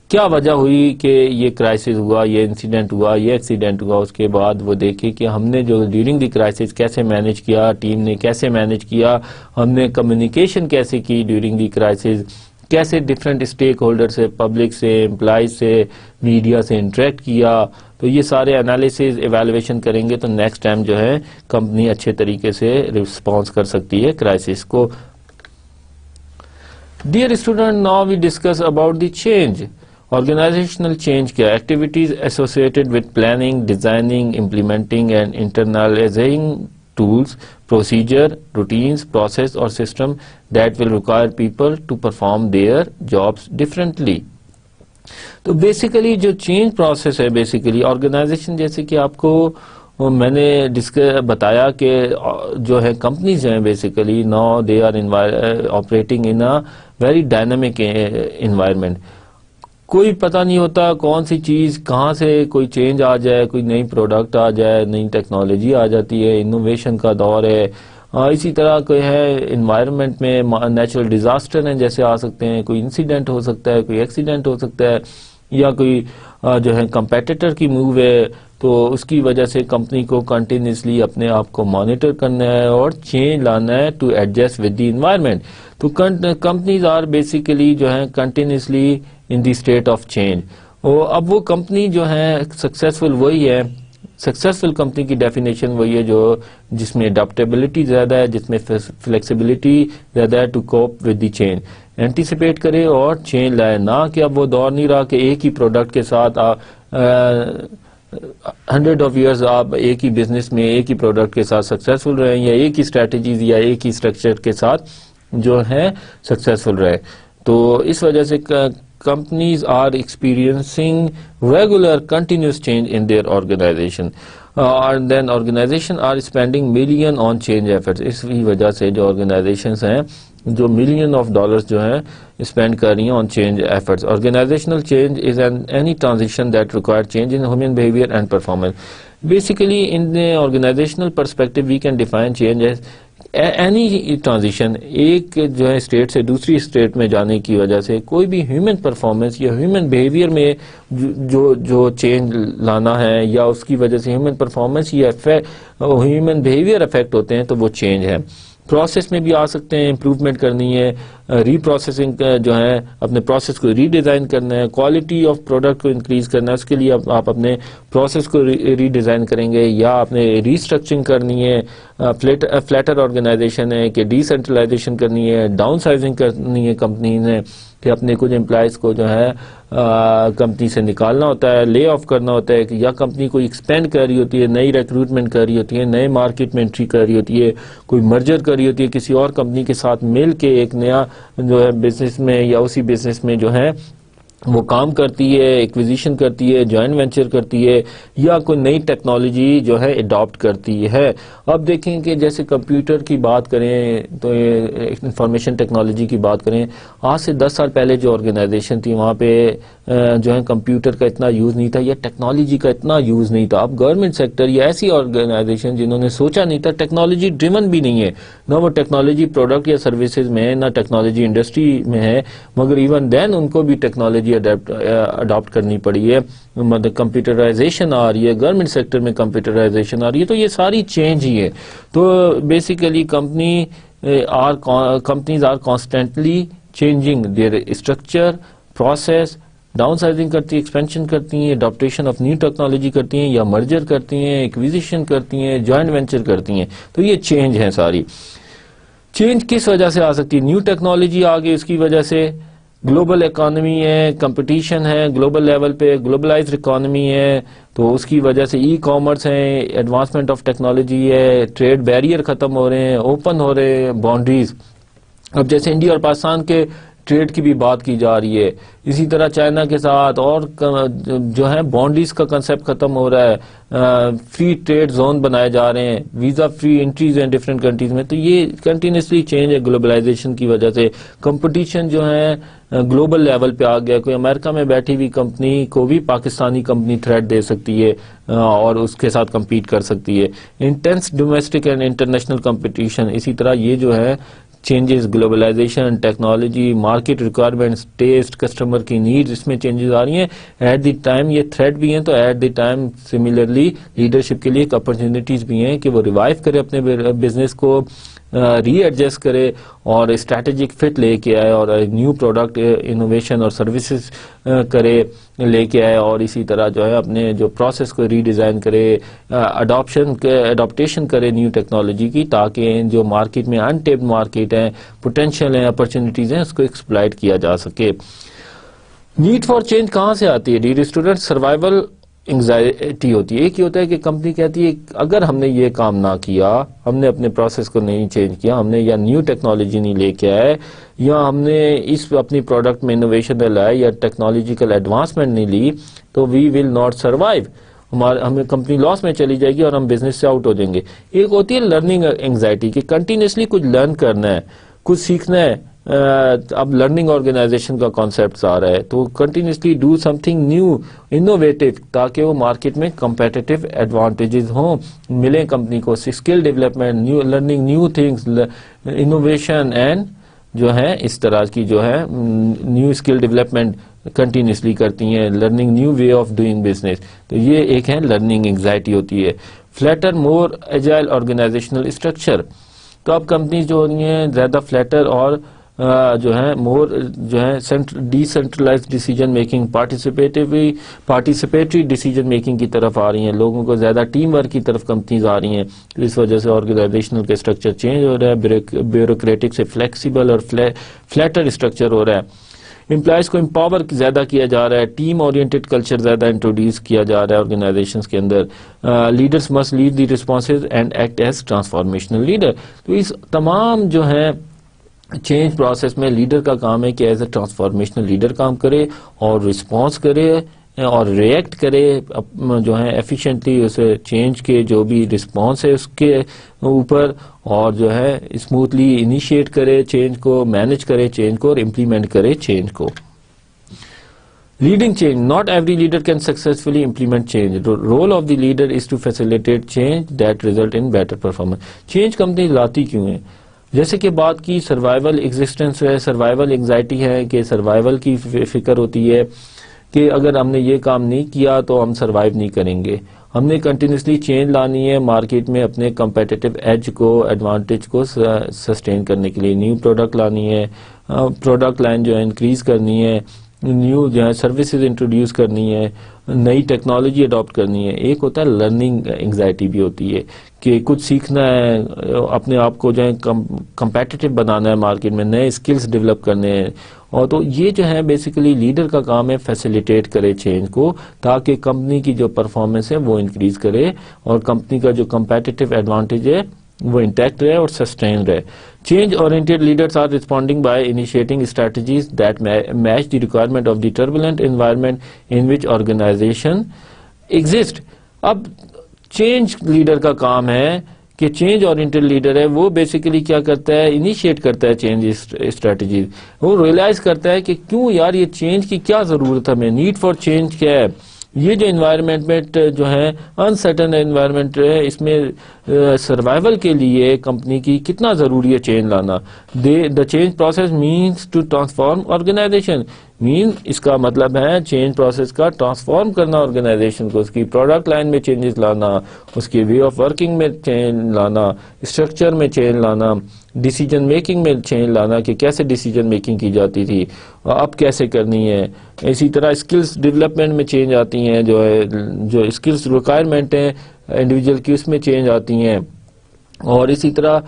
کیا وجہ ہوئی کہ یہ کرائسس ہوا, یہ انسیڈنٹ ہوا, یہ ایکسیڈنٹ ہوا. اس کے بعد وہ دیکھے کہ ہم نے جو ڈیورنگ دی کرائسس کیسے مینج کیا, ٹیم نے کیسے مینج کیا, ہم نے کمیونیکیشن کیسے کی ڈیورنگ دی کرائسس, کیسے ڈفرینٹ اسٹیک ہولڈر سے, پبلک سے, امپلائز سے, میڈیا سے انٹریکٹ کیا. تو یہ سارے انالیسز ایویلویشن کریں گے تو نیکسٹ ٹائم جو ہے کمپنی اچھے طریقے سے رسپانس کر سکتی ہے کرائسس کو. Dear student, now we discuss about the change. Organizational change کیا, activities associated with planning, designing, implementing and internalizing tools, procedure, routines, process or system that will require people to perform their jobs differently. تو basically جو change process ہے, basically organization, جیسے کہ آپ کو میں نے بتایا کہ جو ہے کمپنیز ہیں basically now they are operating in a very dynamic environment. کوئی پتہ نہیں ہوتا کون سی چیز کہاں سے کوئی چینج آ جائے, کوئی نئی پروڈکٹ آ جائے, نئی ٹیکنالوجی آ جاتی ہے, انوویشن کا دور ہے. اسی طرح کوئی ہے انوائرمنٹ میں نیچرل ڈیزاسٹر ہیں جیسے آ سکتے ہیں, کوئی انسیڈنٹ ہو سکتا ہے, کوئی ایکسیڈنٹ ہو سکتا ہے, یا کوئی جو ہے کمپیٹیٹر کی موو ہے, تو اس کی وجہ سے کمپنی کو کنٹینیوسلی اپنے آپ کو مانیٹر کرنا ہے اور چینج لانا ہے to adjust with the environment. تو کمپنیز آر بیسیکلی جو ہے continuously in the state of change. اب وہ کمپنی جو ہے سکسیزفل وہی ہے, سکسیزفل کمپنی کی ڈیفینیشن وہی ہے جو جس میں اڈاپٹیبلٹی زیادہ ہے, جس میں فلیکسیبلٹی زیادہ ہے to cope with the change, anticipate کرے اور چینج لائے. نہ کہ اب وہ دور نہیں رہا کہ ایک ہی پروڈکٹ کے ساتھ 100 آف ایئرز آپ ایک ہی بزنس میں ایک ہی پروڈکٹ کے ساتھ سکسیزفل رہے, یا ایک ہی اسٹریٹجیز یا ایک ہی اسٹرکچر کے ساتھ جو ہے سکسیزفل رہے. تو اس وجہ سے companies are experiencing regular continuous change in their organization, and then organization are spending million on change efforts. اس وجہ سے جو organizations ہیں جو million of dollars جو ہیں spend کر رہی ہیں on change efforts. Organizational change is any transition that requires change in human behavior and performance. Basically in the organizational perspective we can define change as any transition, ایک جو ہے state سے دوسری اسٹیٹ میں جانے کی وجہ سے کوئی بھی ہیومن پرفارمنس یا ہیومن بیہیویئر میں جو چینج لانا ہے, یا اس کی وجہ سے ہیومن پرفارمنس یا ہیومن بیہیویئر افیکٹ ہوتے ہیں, تو وہ چینج ہے. پروسیس میں بھی آ سکتے ہیں, امپروومنٹ کرنی ہے, ری پروسیسنگ جو ہے اپنے پروسیس کو ری ڈیزائن کرنا ہے, کوالٹی آف پروڈکٹ کو انکریز کرنا ہے, اس کے لیے آپ اپنے پروسیس کو ری ڈیزائن کریں گے, یا اپنے ری اسٹرکچرنگ کرنی ہے, فلیٹر آرگنائزیشن ہے کہ ڈی سینٹرلائزیشن کرنی ہے, ڈاؤن سائزنگ کرنی ہے کمپنی نے, کہ اپنے کچھ امپلائز کو جو ہے کمپنی سے نکالنا ہوتا ہے, لے آف کرنا ہوتا ہے, یا کمپنی کوئی ایکسپینڈ کر رہی ہوتی ہے, نئی ریکروٹمنٹ کر رہی ہوتی ہے, نئے مارکیٹ میں انٹری کر رہی ہوتی ہے, کوئی مرجر کر رہی ہوتی ہے کسی اور کمپنی کے ساتھ مل کے ایک نیا جو ہے بزنس میں یا اسی بزنس میں جو ہے وہ کام کرتی ہے، ایکویزیشن کرتی ہے، جوائنٹ وینچر کرتی ہے، یا کوئی نئی ٹیکنالوجی جو ہے اڈاپٹ کرتی ہے. اب دیکھیں کہ جیسے کمپیوٹر کی بات کریں تو انفارمیشن ٹیکنالوجی کی بات کریں، آج سے 10 سال پہلے جو آرگنائزیشن تھی وہاں پہ جو ہے کمپیوٹر کا اتنا یوز نہیں تھا یا ٹیکنالوجی کا اتنا یوز نہیں تھا. اب گورنمنٹ سیکٹر یا ایسی آرگنائزیشن جنہوں نے سوچا نہیں تھا، ٹیکنالوجی ڈریون بھی نہیں ہے، نہ وہ ٹیکنالوجی پروڈکٹ یا سروسز میں ہے، نہ ٹیکنالوجی انڈسٹری میں ہے، مگر ایون دین ان کو بھی ٹیکنالوجی اڈاپٹ کرنی پڑی ہے. مطلب کمپیوٹرائزیشن آ رہی ہے، گورنمنٹ سیکٹر میں کمپیوٹرائزیشن آ رہی ہے، تو یہ ساری چینج ہی ہے. تو basically companies are constantly changing their structure, process, down sizing کرتی ہیں، ایکسپینشن کرتی ہیں، اڈاپٹیشن آف نیو ٹیکنالوجی کرتی ہیں، یا مرجر کرتی ہیں، ایکویزیشن کرتی ہیں، جوائنٹ وینچر کرتی ہیں. تو یہ چینج ہیں ساری. چینج کس وجہ سے آ سکتی ہے؟ نیو ٹیکنالوجی آ گئی، اس کی وجہ سے گلوبل اکانومی ہے، کمپٹیشن ہے گلوبل لیول پہ، گلوبلائزڈ اکانومی ہے، تو اس کی وجہ سے ای کامرس ہے، ایڈوانسمنٹ آف ٹیکنالوجی ہے، ٹریڈ بیریئر ختم ہو رہے ہیں، اوپن ہو رہے ہیں باؤنڈریز. اب جیسے انڈیا اور پاکستان کے ٹریڈ کی بھی بات کی جا رہی ہے، اسی طرح چائنا کے ساتھ اور جو ہے باؤنڈریز کا کنسیپٹ ختم ہو رہا ہے، فری ٹریڈ زون بنائے جا رہے ہیں، ویزا فری انٹریز ہیں ڈفرینٹ کنٹریز میں. تو یہ کنٹینیوسلی چینج ہے گلوبلائزیشن کی وجہ سے. کمپٹیشن جو ہے گلوبل لیول پہ آ گیا، کوئی امریکہ میں بیٹھی ہوئی کمپنی کو بھی پاکستانی کمپنی تھریٹ دے سکتی ہے اور اس کے ساتھ کمپیٹ کر سکتی ہے. Intense domestic and international competition, اسی طرح یہ جو ہے changes, globalization, technology, market requirements, test, customer کی نیڈز، اس میں چینجز آ رہی ہیں. ایٹ دی ٹائم یہ تھریٹ بھی ہیں، تو at the time similarly leadership کے لیے ایک اپرچونیٹیز بھی ہیں کہ وہ ریوائیو کرے اپنے بزنس کو، ری ایڈجسٹ کرے اور اسٹریٹجک فٹ لے کے آئے، اور نیو پروڈکٹ انوویشن اور سروسز کرے لے کے آئے، اور اسی طرح جو ہے اپنے جو پروسیس کو ری ڈیزائن کرے، اڈاپٹیشن کرے نیو ٹیکنالوجی کی، تاکہ جو مارکیٹ میں ان ٹیپڈ مارکیٹ ہیں، پوٹینشیل ہیں، اپرچونیٹیز ہیں، اس کو ایکسپلائٹ کیا جا سکے. نیڈ فار چینج کہاں سے آتی ہے؟ ڈیئر اسٹوڈنٹ، سروائیول انگزائٹی ہوتی ہے. ایک یہ ہوتا ہے کہ کمپنی کہتی ہے اگر ہم نے یہ کام نہ کیا، ہم نے اپنے پروسیس کو نہیں چینج کیا، ہم نے یا نیو ٹیکنالوجی نہیں لے کے آئے، یا ہم نے اس اپنی پروڈکٹ میں انوویشن نہ لائے، یا ٹیکنالوجیکل ایڈوانسمنٹ نہیں لی، تو وی ول ناٹ سروائیو. ہمیں کمپنی لاس میں چلی جائے گی اور ہم بزنس سے آؤٹ ہو جائیں گے. ایک ہوتی ہے لرننگ انگزائٹی کہ کنٹینیوسلی کچھ لرن کرنا ہے، کچھ سیکھنا ہے. اب لرننگ آرگنائزیشن کا کانسیپٹ آ رہا ہے، تو continuously do some thing new innovative, تاکہ وہ مارکیٹ میں کمپیٹیٹو ایڈوانٹیجز ہوں، ملیں کمپنی کو. Skill development, new learning new things, innovation, and جو ہے اس طرح کی جو ہے نیو اسکل ڈیولپمنٹ کنٹینیوسلی کرتی ہیں، learning new way of doing business. تو یہ ایک ہے لرننگ انگزائٹی ہوتی ہے. فلیٹر مور ایجائل آرگنائزیشنل اسٹرکچر، تو اب کمپنیز جو ہو رہی ہیں زیادہ فلیٹر اور جو ہے مور جو ہے decentralize decision making, participatory decision making کی طرف آ رہی ہیں. لوگوں کو زیادہ ٹیم ورک کی طرف کمپنیز آ رہی ہیں. اس وجہ سے آرگنائزیشنل کے اسٹرکچر چینج ہو رہا ہے، بیوروکریٹک سے فلیکسیبل اور فلیٹر اسٹرکچر ہو رہا ہے. امپلائز کو امپاور زیادہ کیا جا رہا ہے، ٹیم اورینٹڈ کلچر زیادہ انٹروڈیوس کیا جا رہا ہے آرگنائزیشنز کے اندر. Leaders must lead the responses and act as transformational leader. تو اس تمام جو ہے چینج پروسیس میں لیڈر کا کام ہے کہ ایز اے ٹرانسفارمیشنل لیڈر کام کرے اور رسپانس کرے اور ریئیکٹ کرے جو ہے ایفیشینٹلی اسے چینج کے جو بھی رسپانس ہے اس کے اوپر، اور جو ہے اسموتھلی انیشیٹ کرے چینج کو، مینج کرے چینج کو، اور امپلیمنٹ کرے چینج کو. Leading change. Not every leader can successfully implement change. The role of the leader is to facilitate change that result in better performance. Change company لاتی کیوں ہیں؟ جیسے کہ بات کی سروائیول ایگزسٹنس ہے، سروائیول انگزائٹی ہے کہ سروائیول کی فکر ہوتی ہے کہ اگر ہم نے یہ کام نہیں کیا تو ہم سروائیو نہیں کریں گے. ہم نے کنٹینیوسلی چینج لانی ہے مارکیٹ میں اپنے کمپیٹیٹو ایج کو، ایڈوانٹیج کو سسٹین کرنے کے لیے. نیو پروڈکٹ لانی ہے، پروڈکٹ لائن جو ہے انکریز کرنی ہے، نیو جو ہے سروسز انٹروڈیوس کرنی ہے، نئی ٹیکنالوجی اڈاپٹ کرنی ہے. ایک ہوتا ہے لرننگ انگزائٹی بھی ہوتی ہے کہ کچھ سیکھنا ہے، اپنے آپ کو جو ہے کمپیٹیٹو بنانا ہے مارکیٹ میں، نئے اسکلز ڈیولپ کرنے ہیں. اور تو یہ جو ہے بیسیکلی لیڈر کا کام ہے فیسیلیٹیٹ کرے چینج کو، تاکہ کمپنی کی جو پرفارمنس ہے وہ انکریز کرے اور کمپنی کا جو کمپیٹیٹو ایڈوانٹیج ہے وہ انٹیکٹ رہے اور سسٹین رہے. Change oriented leaders are responding by initiating strategies that match the requirement of the turbulent environment in which organization exist. اب چینج لیڈر کا کام ہے کہ چینج اورینٹیڈ لیڈر ہے وہ بیسیکلی کیا کرتا ہے, انیشیٹ کرتا ہے چینج اسٹریٹجیز. وہ ریئلائز کرتا ہے کہ کیوں یار یہ چینج کی کیا ضرورت ہے, ہمیں نیڈ فار چینج کیا ہے. یہ جو انوائرمنٹ جو ہے انسرٹن انوائرمنٹ ہے, اس میں سروائیول کے لیے کمپنی کی کتنا ضروری ہے چینج لانا. The change process means to transform organization. اس کا مطلب ہے چینج پروسیس کا ٹرانسفارم کرنا آرگنائزیشن کو, اس کی پروڈکٹ لائن میں چینجز لانا, اس کی وے آف ورکنگ میں چینج لانا, اسٹرکچر میں چینج لانا, ڈیسیجن میکنگ میں چینج لانا کہ کیسے ڈیسیجن میکنگ کی جاتی تھی اب کیسے کرنی ہے. اسی طرح اسکلز ڈیولپمنٹ میں چینج آتی ہیں, جو اسکلز ریکوائرمنٹ ہیں انڈیویجول کی اس میں چینج آتی ہیں. اور اسی طرح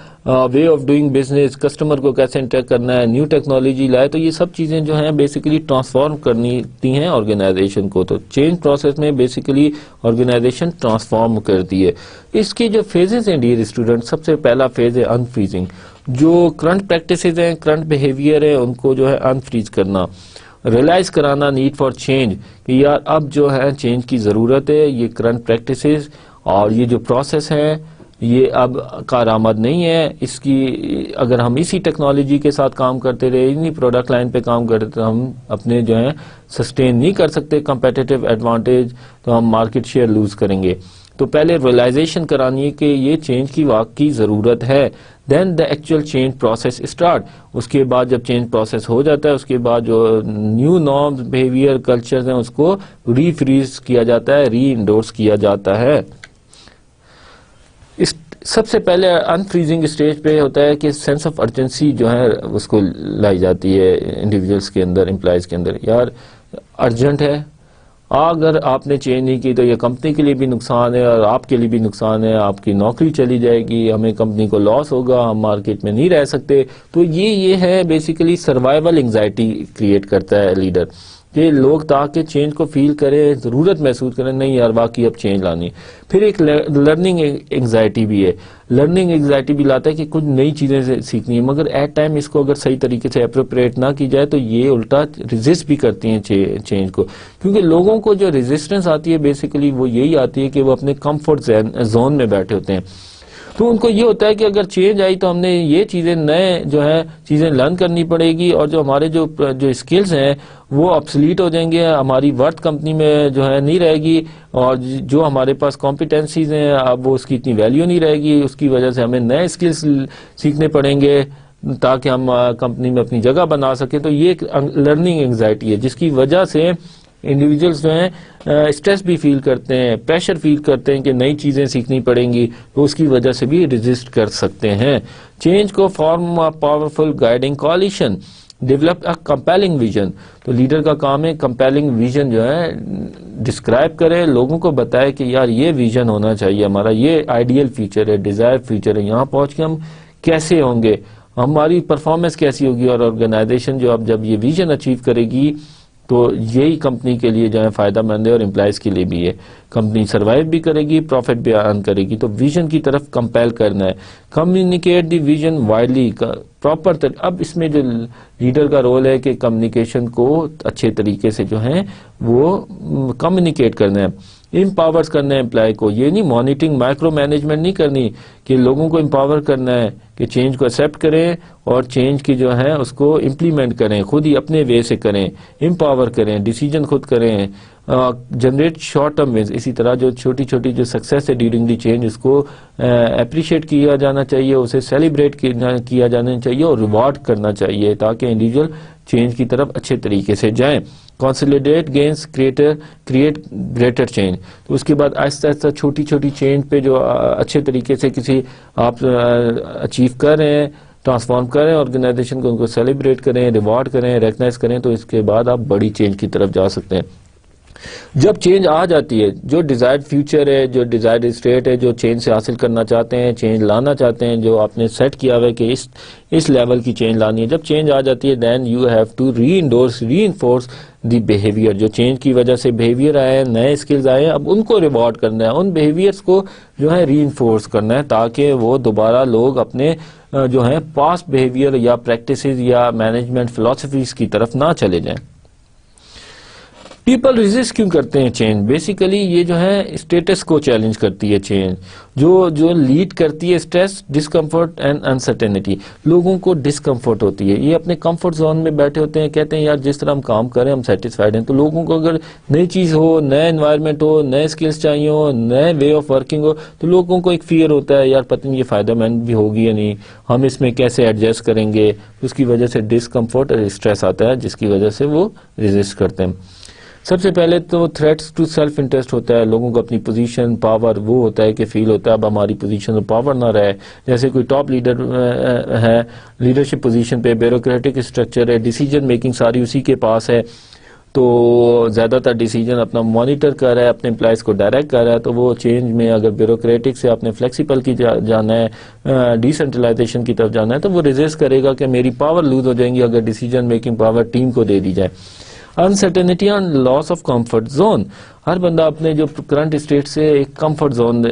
way of doing business, customer کو کیسے انٹریکٹ کرنا ہے, نیو ٹیکنالوجی لائے, تو یہ سب چیزیں جو ہیں بیسیکلی ٹرانسفارم کرنی ہیں آرگنائزیشن کو. تو چینج پروسیس میں بیسیکلی آرگنائزیشن ٹرانسفارم کرتی ہے. اس کی جو فیزز ہیں ڈیئر اسٹوڈنٹ, سب سے پہلا فیز ہے انفریزنگ. جو کرنٹ پریکٹسز ہیں, کرنٹ بیہیویئر ہے, ان کو جو ہے انفریز کرنا, ریئلائز کرانا نیڈ فار چینج کہ یار اب جو ہے چینج کی ضرورت ہے. یہ کرنٹ پریکٹسز اور یہ جو پروسیس ہے یہ اب کارآمد نہیں ہے. اس کی اگر ہم اسی ٹیکنالوجی کے ساتھ کام کرتے رہے, انہی پروڈکٹ لائن پہ کام کرتے تو ہم اپنے جو ہیں سسٹین نہیں کر سکتے کمپیٹیٹیو ایڈوانٹیج, تو ہم مارکیٹ شیئر لوز کریں گے. تو پہلے ریئلائزیشن کرانی ہے کہ یہ چینج کی واقعی ضرورت ہے. Then the actual change process start. اس کے بعد جب چینج پروسیس ہو جاتا ہے, اس کے بعد جو نیو نارمز, بیہیویئر, کلچرز ہیں اس کو ری فریز کیا جاتا ہے, ری انڈورس کیا جاتا ہے. سب سے پہلے انفریزنگ اسٹیج پہ ہوتا ہے کہ سینس آف ارجنسی جو ہے اس کو لائی جاتی ہے انڈیویجولس کے اندر, امپلائز کے اندر. یار ارجنٹ ہے, اگر آپ نے چینج نہیں کی تو یہ کمپنی کے لیے بھی نقصان ہے اور آپ کے لیے بھی نقصان ہے, آپ کی نوکری چلی جائے گی, ہمیں کمپنی کو لاس ہوگا, ہم مارکیٹ میں نہیں رہ سکتے. تو یہ ہے بیسیکلی سروائیول انگزائٹی کریٹ کرتا ہے لیڈر, کہ لوگ تاکہ چینج کو فیل کریں, ضرورت محسوس کریں, نہیں یار واقعی اب چینج لانی. پھر ایک لرننگ انگزائٹی بھی ہے. لرننگ انگزائٹی بھی لاتا ہے کہ کچھ نئی چیزیں سیکھنی ہے, مگر ایٹ ٹائم اس کو اگر صحیح طریقے سے اپروپریٹ نہ کی جائے تو یہ الٹا ریزسٹ بھی کرتی ہیں چینج کو. کیونکہ لوگوں کو جو ریزسٹنس آتی ہے بیسیکلی وہ یہی آتی ہے کہ وہ اپنے کمفرٹ زون میں بیٹھے ہوتے ہیں. تو ان کو یہ ہوتا ہے کہ اگر چینج آئی تو ہم نے یہ چیزیں نئے جو ہے چیزیں لرن کرنی پڑے گی, اور جو ہمارے جو اسکلز ہیں وہ obsolete ہو جائیں گے, ہماری ورتھ کمپنی میں جو ہے نہیں رہے گی, اور جو ہمارے پاس کمپیٹنسیز ہیں اب وہ اس کی اتنی ویلیو نہیں رہے گی. اس کی وجہ سے ہمیں نئے اسکلز سیکھنے پڑیں گے تاکہ ہم کمپنی میں اپنی جگہ بنا سکیں. تو یہ ایک لرننگ انگزائٹی ہے جس کی وجہ سے انڈیویجولس جو ہیں اسٹریس بھی فیل کرتے ہیں, پریشر فیل کرتے ہیں کہ نئی چیزیں سیکھنی پڑیں گی, تو اس کی وجہ سے بھی ریزسٹ کر سکتے ہیں. چینج کو form powerful guiding coalition, develop a compelling vision. تو لیڈر کا کام ہے کمپیلنگ ویژن جو ہے ڈسکرائب کرے, لوگوں کو بتائے کہ یار یہ ویژن ہونا چاہیے ہمارا, یہ آئیڈیل فیچر ہے, ڈیزائر فیچر ہے, یہاں پہنچ کے ہم کیسے ہوں گے, ہماری پرفارمنس کیسی ہوگی. اور آرگنائزیشن جو اب جب یہ ویژن اچیو کرے گی تو یہی کمپنی کے لیے جو ہے فائدہ مند ہے اور امپلائز کے لیے بھی ہے. کمپنی سروائیو بھی کرے گی, پروفٹ بھی ارن کرے گی. تو ویژن کی طرف کمپیل کرنا ہے. Communicate the vision widely, proper. اب اس میں جو لیڈر کا رول ہے کہ کمیونیکیشن کو اچھے طریقے سے جو ہے وہ کمیونیکیٹ کرنا ہے, امپاورز کرنا ہے امپلائی کو. یہ نہیں مانیٹرنگ, مائکرو مینجمنٹ نہیں کرنی, کہ لوگوں کو امپاور کرنا ہے کہ چینج کو ایکسیپٹ کریں اور چینج کی جو ہے اس کو امپلیمنٹ کریں, خود ہی اپنے وے سے کریں, امپاور کریں, ڈیسیجن خود کریں, جنریٹ شارٹ ٹرم ونز. اسی طرح جو چھوٹی چھوٹی جو سکسیس ہے ڈیورنگ دی چینج اس کو اپریشیٹ کیا جانا چاہیے, اسے سیلیبریٹ کیا جانا چاہیے اور ریوارڈ کرنا چاہیے تاکہ انڈیویجول چینج کی طرف اچھے طریقے سے جائیں. Consolidate gains create greater change. تو اس کے بعد آہستہ آہستہ چھوٹی چھوٹی چینج پہ جو اچھے طریقے سے کسی آپ اچیو کر رہے ہیں, ٹرانسفارم کریں آرگنائزیشن کو, ان کو سیلیبریٹ کریں, ریوارڈ کریں, ریکگنائز کریں, تو اس کے بعد آپ بڑی چینج کی طرف جا سکتے ہیں. جب چینج آ جاتی ہے، جو ڈیزائرڈ فیوچر ہے، جو ڈیزائرڈ اسٹیٹ ہے، جو چینج سے حاصل کرنا چاہتے ہیں، چینج لانا چاہتے ہیں، جو آپ نے سیٹ کیا ہوا ہے کہ اس لیول کی چینج لانی ہے، جب چینج آ جاتی ہے then you have to reinforce the behaviour. جو چینج کی وجہ سے بیہیویئر آئے ہیں، نئے اسکلز آئے ہیں، اب ان کو ریوارڈ کرنا ہے، ان بیہیویئرس کو جو ہے ری انفورس کرنا ہے تاکہ وہ دوبارہ لوگ اپنے جو ہیں پاسٹ بیہیویئر یا پریکٹسز یا مینجمنٹ فلاسفیز کی طرف نہ چلے جائیں. پیپل ریزسٹ کیوں کرتے ہیں چینج؟ بیسیکلی یہ جو ہے اسٹیٹس کو چیلنج کرتی ہے چینج، جو لیڈ کرتی ہے اسٹریس، ڈسکمفرٹ اینڈ انسرٹینٹی. لوگوں کو ڈسکمفرٹ ہوتی ہے، یہ اپنے کمفرٹ زون میں بیٹھے ہوتے ہیں، کہتے ہیں یار جس طرح ہم کام کریں ہم سیٹسفائیڈ ہیں. تو لوگوں کو اگر نئی چیز ہو، نیا انوائرمنٹ ہو، نئے اسکلس چاہیے ہو، نئے وے آف ورکنگ ہو، تو لوگوں کو ایک فیئر ہوتا ہے یار پتہ نہیں یہ فائدہ مند بھی ہوگی یا نہیں، ہم اس میں کیسے ایڈجسٹ کریں گے. اس کی وجہ سے ڈسکمفرٹ اور اسٹریس آتا ہے جس کی وجہ سے وہ ریزسٹ کرتے ہیں. سب سے پہلے تو تھریٹس ٹو سیلف انٹرسٹ ہوتا ہے، لوگوں کو اپنی پوزیشن پاور وہ ہوتا ہے کہ فیل ہوتا ہے اب ہماری پوزیشن پاور نہ رہے. جیسے کوئی ٹاپ لیڈر ہے، لیڈرشپ پوزیشن پہ، بیوروکریٹک اسٹرکچر ہے، ڈیسیجن میکنگ ساری اسی کے پاس ہے، تو زیادہ تر ڈیسیجن اپنا مانیٹر کر رہا ہے، اپنے امپلائز کو ڈائریکٹ کر رہا ہے. تو وہ چینج میں اگر بیوروکریٹک سے آپ نے فلیکسیبل کی جانا ہے، ڈیسنٹرلائزیشن کی طرف جانا ہے، تو وہ ریزسٹ کرے گا کہ میری پاور لوز ہو جائیں گی اگر ڈیسیجن میکنگ پاور ٹیم کو دے دی جائے. Uncertainty and loss of comfort zone. ہر بندہ اپنے جو کرنٹ اسٹیٹ سے ایک کمفرٹ زون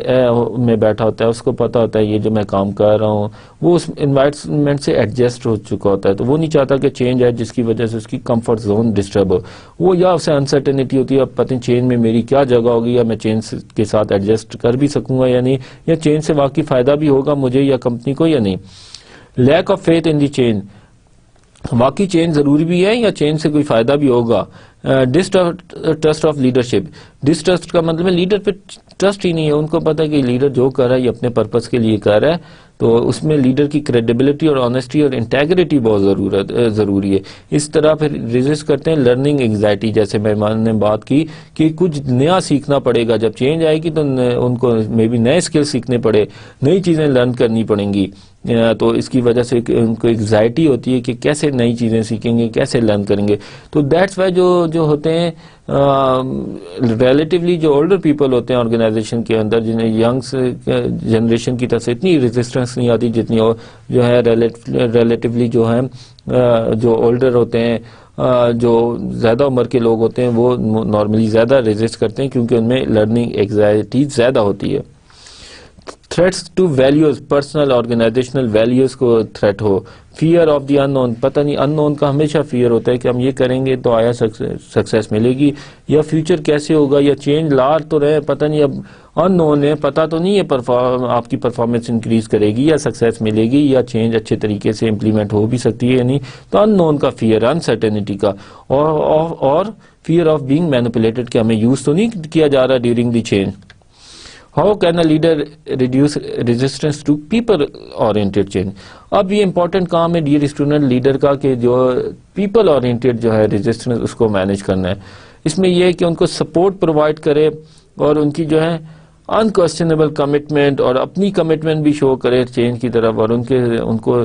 میں بیٹھا ہوتا ہے، اس کو پتا ہوتا ہے یہ جو میں کام کر رہا ہوں وہ اس انوائرمنٹ سے ایڈجسٹ ہو چکا ہوتا ہے، تو وہ نہیں چاہتا کہ چینج ہے جس کی وجہ سے اس کی کمفرٹ زون ڈسٹرب ہو. وہ یا اسے انسرٹینٹی ہوتی ہے اب پتہ نہیں چینج میں میری کیا جگہ ہوگی، یا میں چینج کے ساتھ ایڈجسٹ کر بھی سکوں گا یا نہیں، یا چینج سے واقعی فائدہ بھی ہوگا مجھے یا کمپنی کو یا نہیں. Lack of faith in the change, واقعی چینج ضروری بھی ہے یا چینج سے کوئی فائدہ بھی ہوگا. ڈسٹرسٹ آف لیڈرشپ، ڈسٹرسٹ کا مطلب ہے لیڈر پہ ٹرسٹ ہی نہیں ہے. ان کو پتا ہے کہ لیڈر جو کر رہا ہے یہ اپنے پرپس کے لیے کر رہا ہے، تو اس میں لیڈر کی کریڈیبلٹی اور آنیسٹی اور انٹیگریٹی بہت ضروری ہے. اس طرح پھر ریزسٹ کرتے ہیں لرننگ انگزائٹی، جیسے مہمان نے بات کی کہ کچھ نیا سیکھنا پڑے گا. جب چینج آئے گی تو ان کو مے بی نئے اسکل سیکھنے پڑے، نئی چیزیں لرن کرنی پڑیں گی، تو اس کی وجہ سے ان کو انگزائٹی ہوتی ہے کہ کیسے نئی چیزیں سیکھیں گے، کیسے لرن کریں گے. تو دیٹس وائی جو ہوتے ہیں ریلیٹیولی جو اولڈر پیپل ہوتے ہیں آرگنائزیشن کے اندر، جنہیں ینگس جنریشن کی طرف سے اتنی ریزسٹنس نہیں آتی جتنی جو ہے ریلیٹیولی جو ہیں جو اولڈر ہوتے ہیں، جو زیادہ عمر کے لوگ ہوتے ہیں وہ نارملی زیادہ ریزسٹ کرتے ہیں کیونکہ ان میں لرننگ ایگزائٹی زیادہ ہوتی ہے. Threats to values, personal organizational values کو تھریٹ ہو. Fear of the unknown, پتہ نہیں ان نون کا ہمیشہ فیئر ہوتا ہے کہ ہم یہ کریں گے تو آیا سکسیس ملے گی، یا فیوچر کیسے ہوگا، یا چینج لا تو رہے پتہ نہیں اب ان نون ہے، پتہ تو نہیں ہے آپ کی پرفارمنس انکریز کرے گی یا سکسیس ملے گی یا چینج اچھے طریقے سے امپلیمنٹ ہو بھی سکتی ہے یا نہیں. تو ان نون کا فیئر، انسرٹینٹی کا، اور فیئر آف بینگ مینیپولیٹڈ کہ ہمیں یوز تو نہیں کیا جا رہا during the change. How can a leader reduce resistance to people oriented change. اب یہ امپورٹنٹ کام ہے ڈیئر اسٹوڈنٹ لیڈر کا کہ جو پیپل اورینٹیڈ جو ہے ریزسٹنس اس کو مینیج کرنا ہے. اس میں یہ ہے کہ ان کو سپورٹ پرووائڈ کرے اور ان کی جو ہے انکویسچنیبل کمٹمنٹ اور اپنی کمٹمنٹ بھی شو کرے چینج کی طرف، اور ان کو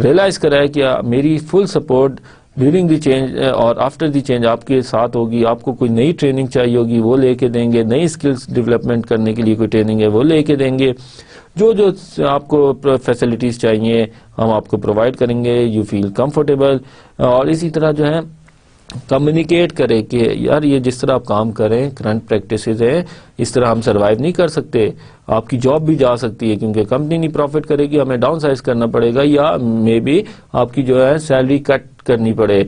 ریلائز کرائے کہ میری full support during the change اور آفٹر دی چینج آپ کے ساتھ ہوگی. آپ کو کوئی نئی ٹریننگ چاہیے ہوگی وہ لے کے دیں گے، نئی اسکلس ڈیولپمنٹ کرنے کے لیے کوئی ٹریننگ ہے وہ لے کے دیں گے، جو آپ کو فیسلٹیز چاہیے ہم آپ کو پرووائڈ کریں گے، یو فیل کمفرٹیبل. اور اسی طرح جو ہے کمیونیکیٹ کرے کہ یار یہ جس طرح آپ کام کریں کرنٹ پریکٹسز ہیں اس طرح ہم سروائیو نہیں کر سکتے، آپ کی جاب بھی جا سکتی ہے کیونکہ کمپنی نہیں پروفٹ کرے گی، ہمیں ڈاؤن سائز کرنا پڑے گا، یا مے بی آپ کی جو ہے سیلری کٹ کرنی پڑے،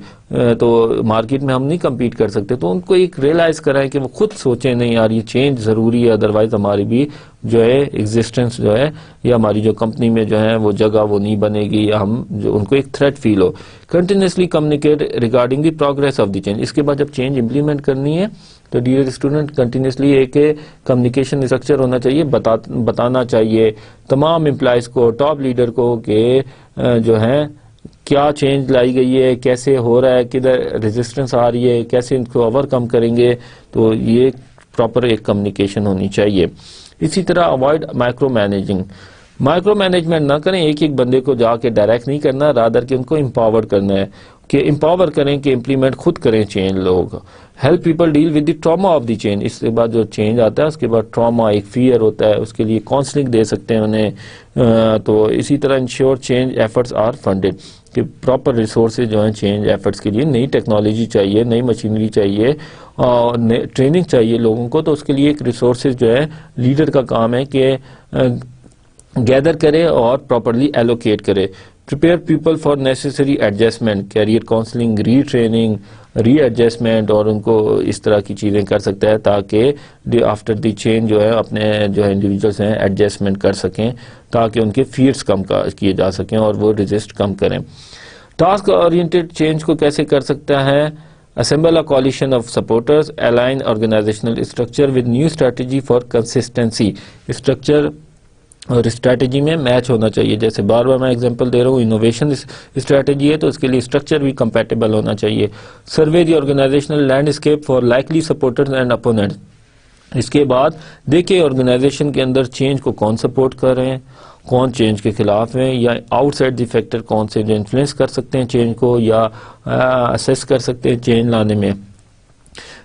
تو مارکیٹ میں ہم نہیں کمپیٹ کر سکتے. تو ان کو ایک ریئلائز کرائیں کہ وہ خود سوچیں نہیں یار یہ چینج ضروری ہے، ادروائز ہماری بھی جو ہے ایگزسٹنس جو ہے یا ہماری جو کمپنی میں جو ہے وہ جگہ وہ نہیں بنے گی، یا ہم جو ان کو ایک تھریٹ فیل ہو. Continuously communicate regarding the progress of the change. اس کے بعد جب چینج امپلیمنٹ کرنی ہے تو ڈیئر اسٹوڈنٹ کنٹینیوسلی ایک کمیونیکیشن اسٹرکچر ہونا چاہیے، بتانا چاہیے تمام امپلائز کو، ٹاپ لیڈر کو کہ جو ہے کیا چینج لائی گئی ہے، کیسے ہو رہا ہے، کدھر ریزسٹنس آ رہی ہے، کیسے ان کو اوور کم کریں گے. تو یہ پراپر ایک کمیونیکیشن ہونی چاہیے. اسی طرح avoid micro managing, micro management نہ کریں، ایک بندے کو جا کے ڈائریکٹ نہیں کرنا، رادر کہ ان کو امپاور کرنا ہے کہ امپاور کریں کہ امپلیمنٹ خود کریں چینج لوگ. Help people deal with the trauma of the change. اس کے بعد جو چینج آتا ہے اس کے بعد ٹراما ایک فیئر ہوتا ہے, اس کے لیے کاؤنسلنگ دے سکتے ہیں انہیں. تو اسی طرح ensure change efforts are funded, کہ پراپر ریسورسز جو ہیں چینج ایفرٹس کے لیے, نئی ٹیکنالوجی چاہیے, نئی مشینری چاہیے, اور ٹریننگ چاہیے لوگوں کو. تو اس کے لیے ایک ریسورسز جو ہے لیڈر کا کام ہے کہ گیدر کرے اور پراپرلی ایلوکیٹ کرے. Prepare people for necessary adjustment, career counselling, retraining, readjustment, اور ان کو اس طرح کی چیزیں کر سکتا ہے تاکہ آفٹر دی چینج جو ہے اپنے جو ہے انڈیویجولس ہیں ایڈجسٹمنٹ کر سکیں, تاکہ ان کے فیئرس کم کیے جا سکیں اور وہ ریزسٹ کم کریں. ٹاسک اورینٹڈ چینج کو کیسے کر سکتا ہے؟ Assemble a coalition of supporters, align organizational structure with new strategy for consistency. Structure اور اسٹریٹجی میں میچ ہونا چاہیے. جیسے بار بار میں ایگزامپل دے رہا ہوں, انوویشن اسٹریٹجی ہے تو اس کے لیے اسٹرکچر بھی کمپیٹیبل ہونا چاہیے. Survey the organizational landscape for likely supporters and opponents. اس کے بعد دیکھیں آرگنائزیشن کے اندر چینج کو کون سپورٹ کر رہے ہیں, کون چینج کے خلاف ہیں, یا آؤٹ سائڈ دی فیکٹر کون سے جو انفلوئنس کر سکتے ہیں چینج کو یا اسیس کر سکتے ہیں چینج لانے میں.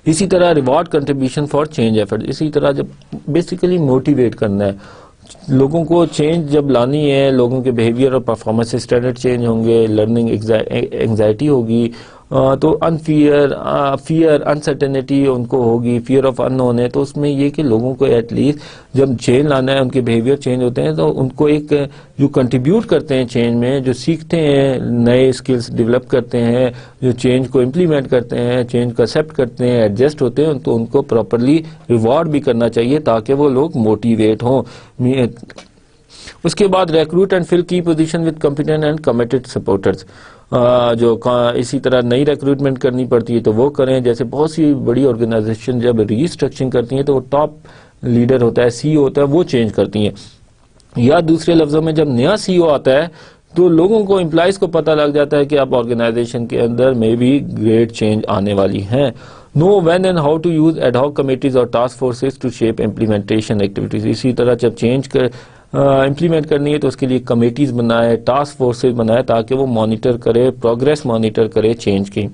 اسی طرح reward contribution for change effort. اسی طرح جب بیسیکلی موٹیویٹ کرنا ہے لوگوں کو, چینج جب لانی ہے, لوگوں کے بیہیویئر اور پرفارمنس اسٹینڈرڈ چینج ہوں گے, لرننگ انگزائٹی ہوگی, تو فیئر انسرٹینٹی ان کو ہوگی, فیئر آف ان نون ہے. تو اس میں یہ کہ لوگوں کو ایٹ لیسٹ جب چینج لانا ہے, ان کے بیہیویئر چینج ہوتے ہیں, تو ان کو ایک جو کنٹریبیوٹ کرتے ہیں چینج میں, جو سیکھتے ہیں, نئے اسکلس ڈیولپ کرتے ہیں, جو چینج کو امپلیمنٹ کرتے ہیں, چینج کو ایکسیپٹ کرتے ہیں, ایڈجسٹ ہوتے ہیں, تو ان کو پراپرلی ریوارڈ بھی کرنا چاہیے تاکہ وہ لوگ موٹیویٹ ہوں. اس کے بعد ریکروٹ اینڈ فل کی position with competent and committed supporters. جو اسی طرح نئی ریکروٹمنٹ کرنی پڑتی ہے تو وہ کریں. جیسے بہت سی بڑی آرگنائزیشن جب ری اسٹرکچرنگ کرتی ہیں تو وہ ٹاپ لیڈر ہوتا ہے, سی او ہوتا ہے, وہ چینج کرتی ہیں. یا دوسرے لفظوں میں جب نیا سی او آتا ہے تو لوگوں کو, امپلائیز کو پتہ لگ جاتا ہے کہ اب آرگنائزیشن کے اندر میں بھی گریٹ چینج آنے والی ہیں. Know when and how to use ad hoc committees اور task forces to shape implementation activities. اسی طرح جب چینج امپلیمنٹ کرنی ہے تو اس کے لیے کمیٹیز بنائے, ٹاسک فورسز بنائے, تاکہ وہ مانیٹر کرے, پروگریس مانیٹر کرے چینج کی.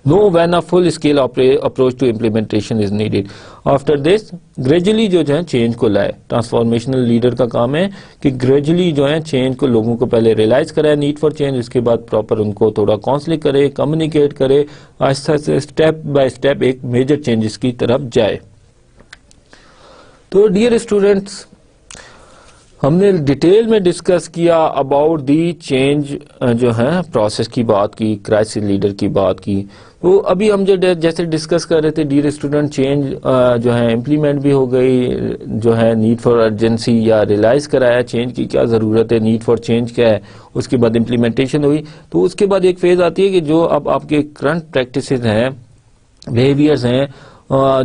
No when a full scale approach to implementation is needed. After this gradually جو ہے چینج کو لائے. ٹرانسفارمیشنل لیڈر کا کام ہے کہ گریجولی جو ہے چینج کو لوگوں کو پہلے ریلائز کرائے نیڈ فار چینج, اس کے بعد پراپر ان کو تھوڑا کاؤنسلنگ کرے, کمیونیکیٹ کرے, آہستہ سے اسٹیپ بائی اسٹیپ ایک میجر چینجز کی طرف جائے. تو ڈیئر اسٹوڈنٹس, ہم نے ڈیٹیل میں ڈسکس کیا اباؤٹ دی چینج جو ہے پروسیس کی بات کی, کرائسس لیڈر کی بات کی. تو ابھی ہم جو جیسے ڈسکس کر رہے تھے ڈیئر اسٹوڈنٹ, چینج جو ہے امپلیمنٹ بھی ہو گئی, جو ہے نیڈ فار ارجنسی یا ریلائز کرایا چینج کی کیا ضرورت ہے, نیڈ فار چینج کیا ہے, اس کے بعد امپلیمنٹیشن ہوئی. تو اس کے بعد ایک فیز آتی ہے کہ جو اب آپ کے کرنٹ پریکٹسز ہیں, بیہیویئرز ہیں,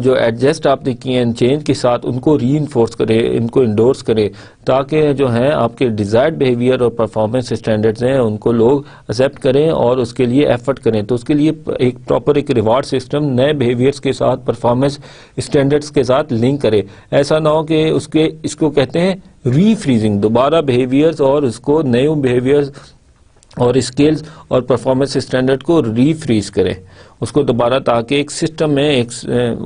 جو ایڈجسٹ آپ نے کیے ہیں چینج کے ساتھ, ان کو ری انفورس کرے, ان کو انڈورس کرے, تاکہ جو ہے آپ کے ڈیزائرڈ بیہیویئر اور پرفارمنس اسٹینڈرڈز ہیں ان کو لوگ ایکسیپٹ کریں اور اس کے لیے ایفرٹ کریں. تو اس کے لیے ایک پراپر ایک ریوارڈ سسٹم نئے بیہیویئرس کے ساتھ, پرفارمنس اسٹینڈرڈز کے ساتھ لنک کرے. ایسا نہ ہو کہ اس کو کہتے ہیں ری فریزنگ, دوبارہ بیہیویئرز اور اس کو نئے بیہیویئرز اور اسکلز اور پرفارمنس اسٹینڈرڈ کو ری فریز کریں, اس کو دوبارہ, تاکہ ایک سسٹم میں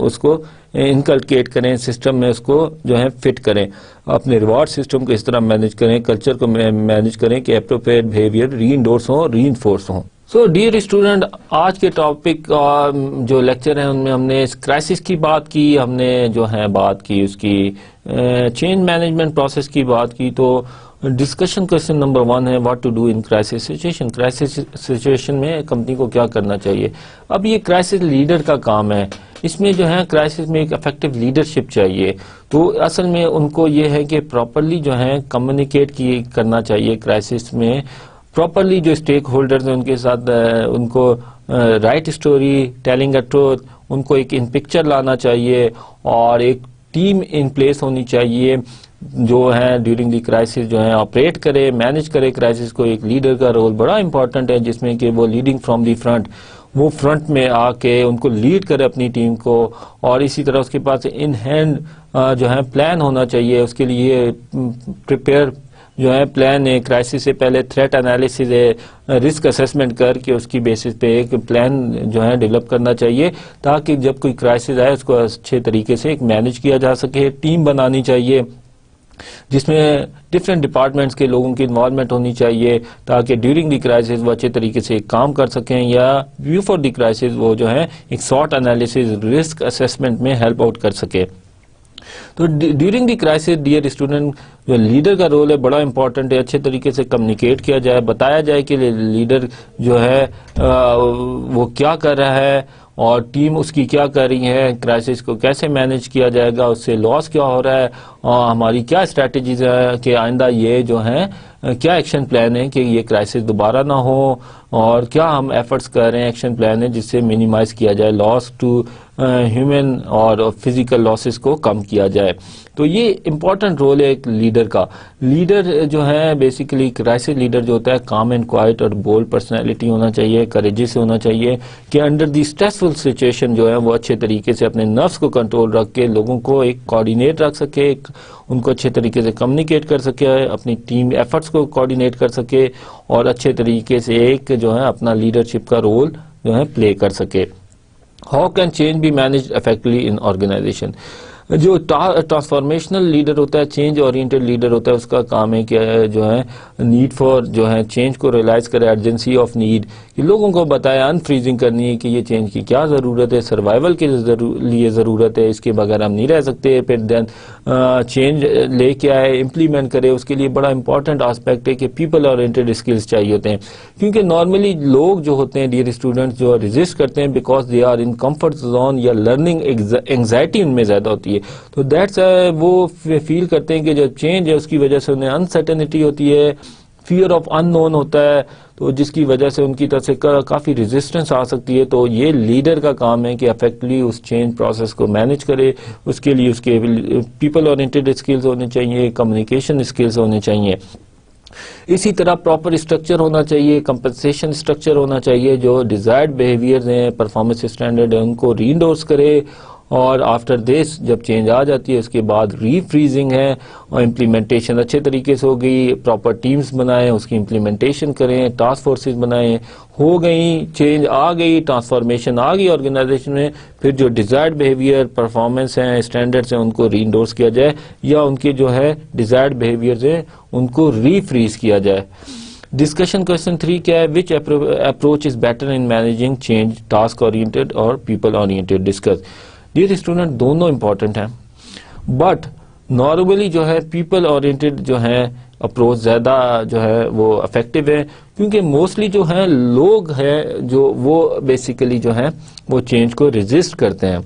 اس کو انکلکیٹ کریں, سسٹم میں اس کو جو ہے فٹ کریں, اپنے ریوارڈ سسٹم کو اس طرح مینیج کریں, کلچر کو مینیج کریں کہ اپروپریٹ بیہیویئر ری انڈورس ہوں, ری انفورس ہوں. سو ڈیئر اسٹوڈنٹ, آج کے ٹاپک جو لیکچر ہیں ان میں ہم نے اس کرائسس کی بات کی, ہم نے جو ہے بات کی اس کی چینج مینجمنٹ پروسیس کی بات کی. تو ڈسکشن کوشچن نمبر 1 ہے what to do in crisis situation. Crisis situation میں کمپنی کو کیا کرنا چاہیے. اب یہ کرائسس لیڈر کا کام ہے, اس میں جو ہے کرائسس میں ایک افیکٹو لیڈرشپ چاہیے. تو اصل میں ان کو یہ ہے کہ پراپرلی جو ہے کمیونیکیٹ کرنا چاہیے کرائسس میں, پراپرلی جو اسٹیک ہولڈرز ہیں ان کے ساتھ ان کو right story telling a truth, ان کو ایک ان پکچر لانا چاہیے, اور ایک ٹیم ان پلیس ہونی چاہیے جو ہے ڈیورنگ دی کرائسس جو ہے آپریٹ کرے, مینیج کرے کرائسس کو. ایک لیڈر کا رول بڑا امپورٹنٹ ہے جس میں کہ وہ لیڈنگ فرام دی فرنٹ, وہ فرنٹ میں آ کے ان کو لیڈ کرے اپنی ٹیم کو, اور اسی طرح اس کے پاس ان ہینڈ جو ہے پلان ہونا چاہیے, اس کے لیے پریپیئر جو ہے پلان ہے، کرائسس سے پہلے تھریٹ انالیسز ہے، رسک اسیسمنٹ کر کے اس کی بیسس پہ ایک پلان جو ہے ڈیولپ کرنا چاہیے تاکہ جب کوئی کرائسس آئے اس کو اچھے طریقے سے مینیج کیا جا سکے. ٹیم بنانی چاہیے جس میں ڈفرینٹ ڈپارٹمنٹس کے لوگوں کی انوالومنٹ ہونی چاہیے تاکہ ڈیورنگ دی کرائسس وہ اچھے طریقے سے کام کر سکیں یا بیفور دی کرائسس وہ جو ہے ایک سارٹ انالیسز رسک اسیسمنٹ میں ہیلپ آؤٹ کر سکے. تو during the crisis dear student جو لیڈر کا رول ہے بڑا امپورٹنٹ ہے. اچھے طریقے سے کمیونیکیٹ کیا جائے، بتایا جائے کہ لیڈر جو ہے وہ کیا کر رہا ہے اور ٹیم اس کی کیا کر رہی ہے، کرائسس کو کیسے مینیج کیا جائے گا، اس سے لاس کیا ہو رہا ہے اور ہماری کیا اسٹریٹجیز ہے کہ آئندہ یہ جو ہیں کیا ایکشن پلان ہے کہ یہ کرائسس دوبارہ نہ ہو اور کیا ہم ایفرٹس کر رہے ہیں، ایکشن پلان ہے جس سے منیمائز کیا جائے لاس ٹو ہیومن اور فزیکل لاسز کو کم کیا جائے. تو یہ امپورٹنٹ رول ہے ایک لیڈر کا. لیڈر جو ہے بیسیکلی کرائسس لیڈر جو ہوتا ہے کام اینڈ کوائٹ اور بولڈ پرسنالٹی ہونا چاہیے، کریجی سے ہونا چاہیے کہ انڈر دی اسٹریسفل سچویشن جو ہے وہ اچھے طریقے سے اپنے نفس کو کنٹرول رکھ کے لوگوں کو ایک کوآرڈینیٹ رکھ سکے، ان کو اچھے طریقے سے کمیونیکیٹ کر سکے، اپنی ٹیم ایفرٹس کو کوآرڈینیٹ کر سکے اور اچھے طریقے سے ایک جو ہے اپنا لیڈرشپ کا رول جو ہے پلے کر سکے. How can change be managed effectively in organization؟ جو ٹرانسفارمیشنل لیڈر ہوتا ہے، چینج اورینٹڈ لیڈر ہوتا ہے، اس کا کام ہے کہ جو ہے نیڈ فار جو ہے چینج کو ریئلائز کرے، ارجنسی آف نیڈ، کہ لوگوں کو بتائے ان فریزنگ کرنی ہے کہ یہ چینج کی کیا ضرورت ہے، سروائیول کے لیے ضرورت ہے، اس کے بغیر ہم نہیں رہ سکتے. پھر دین چینج لے کے آئے، امپلیمنٹ کرے. اس کے لیے بڑا امپورٹنٹ آسپیکٹ ہے کہ پیپل اورینٹڈ اسکلس چاہیے ہوتے ہیں کیونکہ نارملی لوگ جو ہوتے ہیں ڈیئر اسٹوڈنٹس جو ریزسٹ کرتے ہیں because they are in comfort zone یا لرننگ انگزائٹی ان میں زیادہ ہوتی ہے. تو دیٹس وہ فیل کرتے ہیں کہ جو چینج ہے اس کی وجہ سے انہیں انسرٹنٹی ہوتی ہے، فیئر آف ان نون ہوتا ہے، تو جس کی وجہ سے ان کی طرف سے کافی ریزسٹنس آ سکتی ہے. تو یہ لیڈر کا کام ہے کہ افیکٹلی اس چینج پروسیس کو مینیج کرے. اس کے لیے اس کے پیپل اورینٹڈ اسکلز ہونے چاہیے، کمیونیکیشن اسکلز ہونے چاہیے. اسی طرح پراپر اسٹرکچر ہونا چاہیے، کمپنسیشن اسٹرکچر ہونا چاہیے جو ڈیزائرڈ بیہیویئرز ہیں، پرفارمنس اسٹینڈرڈ ہیں، ان کو ری انڈورس کرے. اور آفٹر دس جب چینج آ جاتی ہے اس کے بعد ری فریزنگ ہے اور امپلیمنٹیشن اچھے طریقے سے ہو گئی، پراپر ٹیمز بنائیں، اس کی امپلیمنٹیشن کریں، ٹاسک فورسز بنائیں، ہو گئی چینج آ گئی، ٹرانسفارمیشن آ گئی آرگنائزیشن میں، پھر جو ڈیزائرڈ بیہیویئر پرفارمنس ہیں اسٹینڈرڈس ہیں ان کو ری انڈورس کیا جائے یا ان کے جو ہے ڈیزائرڈ بیہیویئرز ہیں ان کو ری فریز کیا جائے. ڈسکشن کوشچن 3 کیا ہے؟ Which approach is better in managing change, task oriented اور people oriented? Discuss. Dear student دونوں امپورٹنٹ ہیں بٹ نارملی جو ہے پیپل اورینٹڈ جو ہے اپروچ زیادہ جو ہے وہ افیکٹو ہے کیونکہ موسٹلی جو ہے لوگ ہیں جو وہ بیسیکلی جو ہے وہ چینج کو ریزسٹ کرتے ہیں.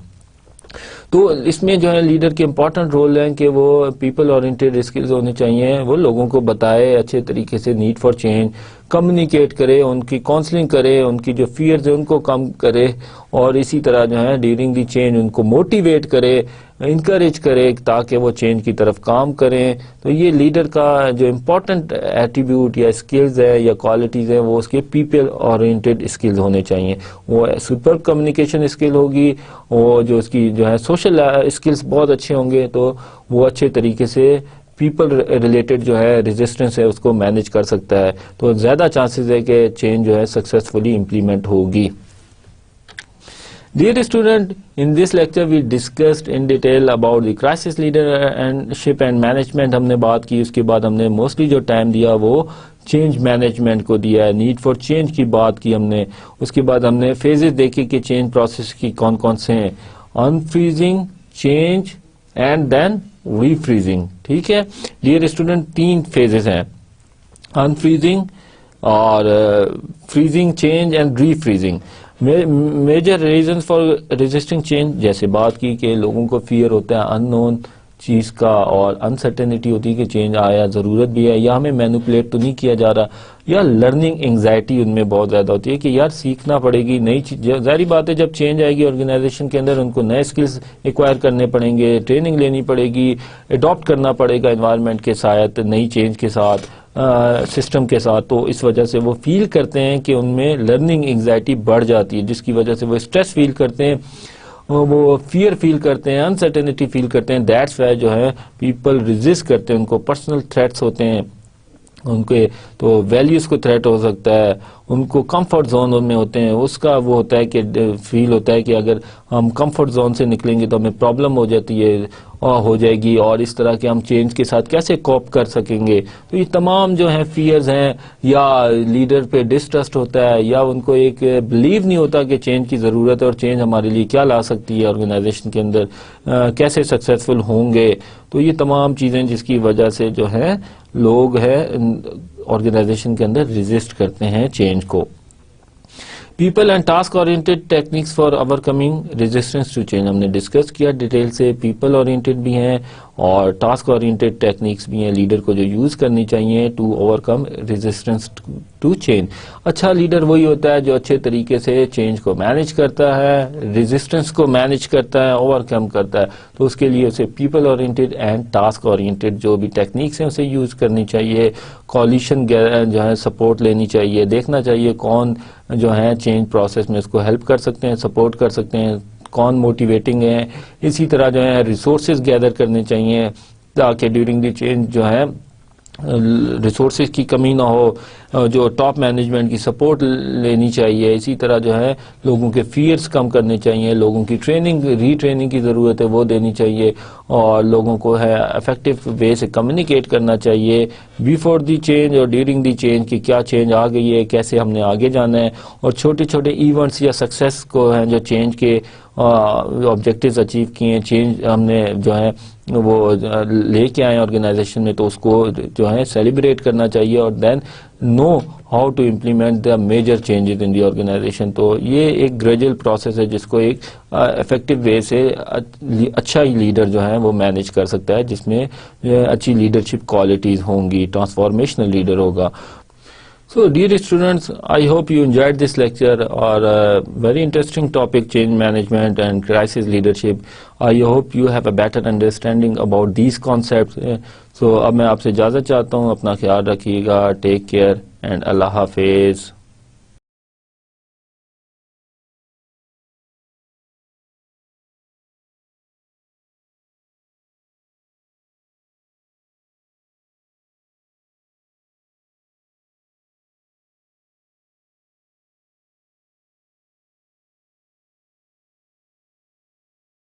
تو اس میں جو ہے لیڈر کے امپورٹنٹ رول ہے کہ وہ پیپل اورینٹڈ اسکلز ہونے چاہیے، وہ لوگوں کو بتائے اچھے طریقے سے نیڈ فار چینج، کمیونیکیٹ کرے، ان کی کاؤنسلنگ کرے، ان کی جو فیئرز ہیں ان کو کم کرے اور اسی طرح جو ہے ڈیورنگ دی چینج ان کو موٹیویٹ کرے، انکریج کرے تاکہ وہ چینج کی طرف کام کریں. تو یہ لیڈر کا جو امپورٹنٹ ایٹریبیوٹ یا اسکلز ہے یا کوالٹیز ہیں وہ اس کے پیپل اورینٹڈ اسکلز ہونے چاہیے. وہ سپر کمیونیکیشن اسکل ہوگی، وہ جو اس کی جو ہے سوشل اسکلز بہت اچھے ہوں گے تو وہ اچھے طریقے سے پیپل ریلیٹڈ جو ہے ریزسٹنس ہے اس کو مینیج کر سکتا ہے. تو زیادہ چانسز ہے کہ چینج جو ہے سکسیسفلی امپلیمنٹ ہوگی. Dear student, in this lecture we discussed in detail about the crisis leadership and management. ہم نے بات کی، اس کے بعد ہم نے موسٹلی جو ٹائم دیا وہ چینج مینجمنٹ کو دیا ہے، نیڈ فار چینج کی بات کی ہم نے. اس کے بعد ہم نے فیزز دیکھے کہ چینج پروسیس کی کون کون سے ہیں، unfreezing, change and then refreezing. ٹھیک ہے ڈیئر اسٹوڈنٹ، 3 فیزز ہیں، انفریزنگ اور freezing, change and refreezing. Major reasons for resisting change جیسے بات کی کہ لوگوں کو فیئر ہوتا ہے ان نون چیز کا اور انسرٹنٹی ہوتی ہے کہ چینج آیا، ضرورت بھی ہے یا ہمیں مینوپولیٹ تو نہیں کیا جا رہا، یا لرننگ انگزائٹی ان میں بہت زیادہ ہوتی ہے کہ یار سیکھنا پڑے گی نئی چیز. ظاہری بات ہے جب چینج آئے گی آرگنائزیشن کے اندر ان کو نئے اسکلز ایکوائر کرنے پڑیں گے، ٹریننگ لینی پڑے گی، اڈاپٹ کرنا پڑے گا انوائرمنٹ کے ساتھ، نئی چینج کے ساتھ، سسٹم کے ساتھ. تو اس وجہ سے وہ فیل کرتے ہیں کہ ان میں لرننگ انگزائٹی بڑھ جاتی ہے جس کی وجہ سے وہ اسٹریس فیل کرتے ہیں، وہ فیئر فیل کرتے ہیں، انسرٹنٹی فیل کرتے ہیں. دیٹس وائی جو ہے پیپل ریزسٹ کرتے ہیں، ان کو پرسنل تھریٹس ہوتے ہیں ان کے تو ویلیوز کو تھریٹ ہو سکتا ہے, ان کو کمفرٹ زون میں ہوتے ہیں, اس کا وہ ہوتا ہے کہ فیل ہوتا ہے کہ اگر ہم کمفرٹ زون سے نکلیں گے تو ہمیں پرابلم ہو جائے گی, اور اس طرح کے ہم چینج کے ساتھ کیسے کوپ کر سکیں گے. تو یہ تمام جو ہیں فیئرز ہیں, یا لیڈر پہ ڈسٹرسٹ ہوتا ہے, یا ان کو ایک بلیو نہیں ہوتا کہ چینج کی ضرورت ہے اور چینج ہمارے لیے کیا لا سکتی ہے آرگنائزیشن کے اندر, کیسے سکسیسفل ہوں گے. تو یہ تمام چیزیں جس کی وجہ سے جو ہے لوگ ہیں آرگنائزیشن کے اندر ریزسٹ کرتے ہیں چینج کو. People and task oriented techniques for overcoming resistance to change, ہم نے ڈسکس کیا ڈیٹیل سے. پیپل اورینٹیڈ بھی ہیں اور ٹاسک اورینٹیڈ ٹیکنیکس بھی ہیں لیڈر کو جو یوز کرنی چاہیے to overcome resistance to change. اچھا لیڈر وہی ہوتا ہے جو اچھے طریقے سے چینج کو مینج کرتا ہے, ریزسٹنس کو مینج کرتا ہے, اوور کم کرتا ہے. تو اس کے لیے اسے people oriented and task oriented جو بھی ٹیکنیکس ہیں اسے یوز کرنی چاہیے. کولیشن جو ہے سپورٹ لینی چاہیے, دیکھنا چاہیے کون جو ہے چینج پروسیس میں اس کو ہیلپ کر سکتے ہیں, سپورٹ کر سکتے ہیں, کون موٹیویٹنگ ہے. اسی طرح جو ہے ریسورسز گیدر کرنے چاہیے تاکہ ڈیورنگ دی چینج جو ہے ریسورسز کی کمی نہ ہو, جو ٹاپ مینجمنٹ کی سپورٹ لینی چاہیے. اسی طرح جو ہے لوگوں کے فیئرز کم کرنے چاہیے, لوگوں کی ٹریننگ ری ٹریننگ کی ضرورت ہے وہ دینی چاہیے, اور لوگوں کو ہے افیکٹو وے سے کمیونیکیٹ کرنا چاہیے بیفور دی چینج اور ڈیورنگ دی چینج کہ کیا چینج آ گئی ہے, کیسے ہم نے آگے جانا ہے. اور چھوٹے چھوٹے ایونٹس یا سکسیس کو ہیں جو چینج کے آبجیکٹیوز اچیو کیے ہیں, چینج ہم نے جو ہے وہ لے کے آئے آرگنائزیشن میں, تو اس کو جو ہے سیلیبریٹ کرنا چاہیے, اور then know how to implement the major changes in the organization. تو یہ ایک گریجویل پروسیس ہے جس کو ایک افیکٹو وے سے اچھا ہی لیڈر جو ہے وہ مینیج کر سکتا ہے, جس میں اچھی لیڈرشپ کوالٹیز ہوں گی, ٹرانسفارمیشنل لیڈر ہوگا. So dear students, I hope you enjoyed this lecture, or very interesting topic, change management and crisis leadership. I hope you have a better understanding about these concepts. So اب میں آپ سے اجازت چاہتا ہوں, اپنا خیال رکھیے گا, ٹیک کیئر اینڈ اللہ حافظ.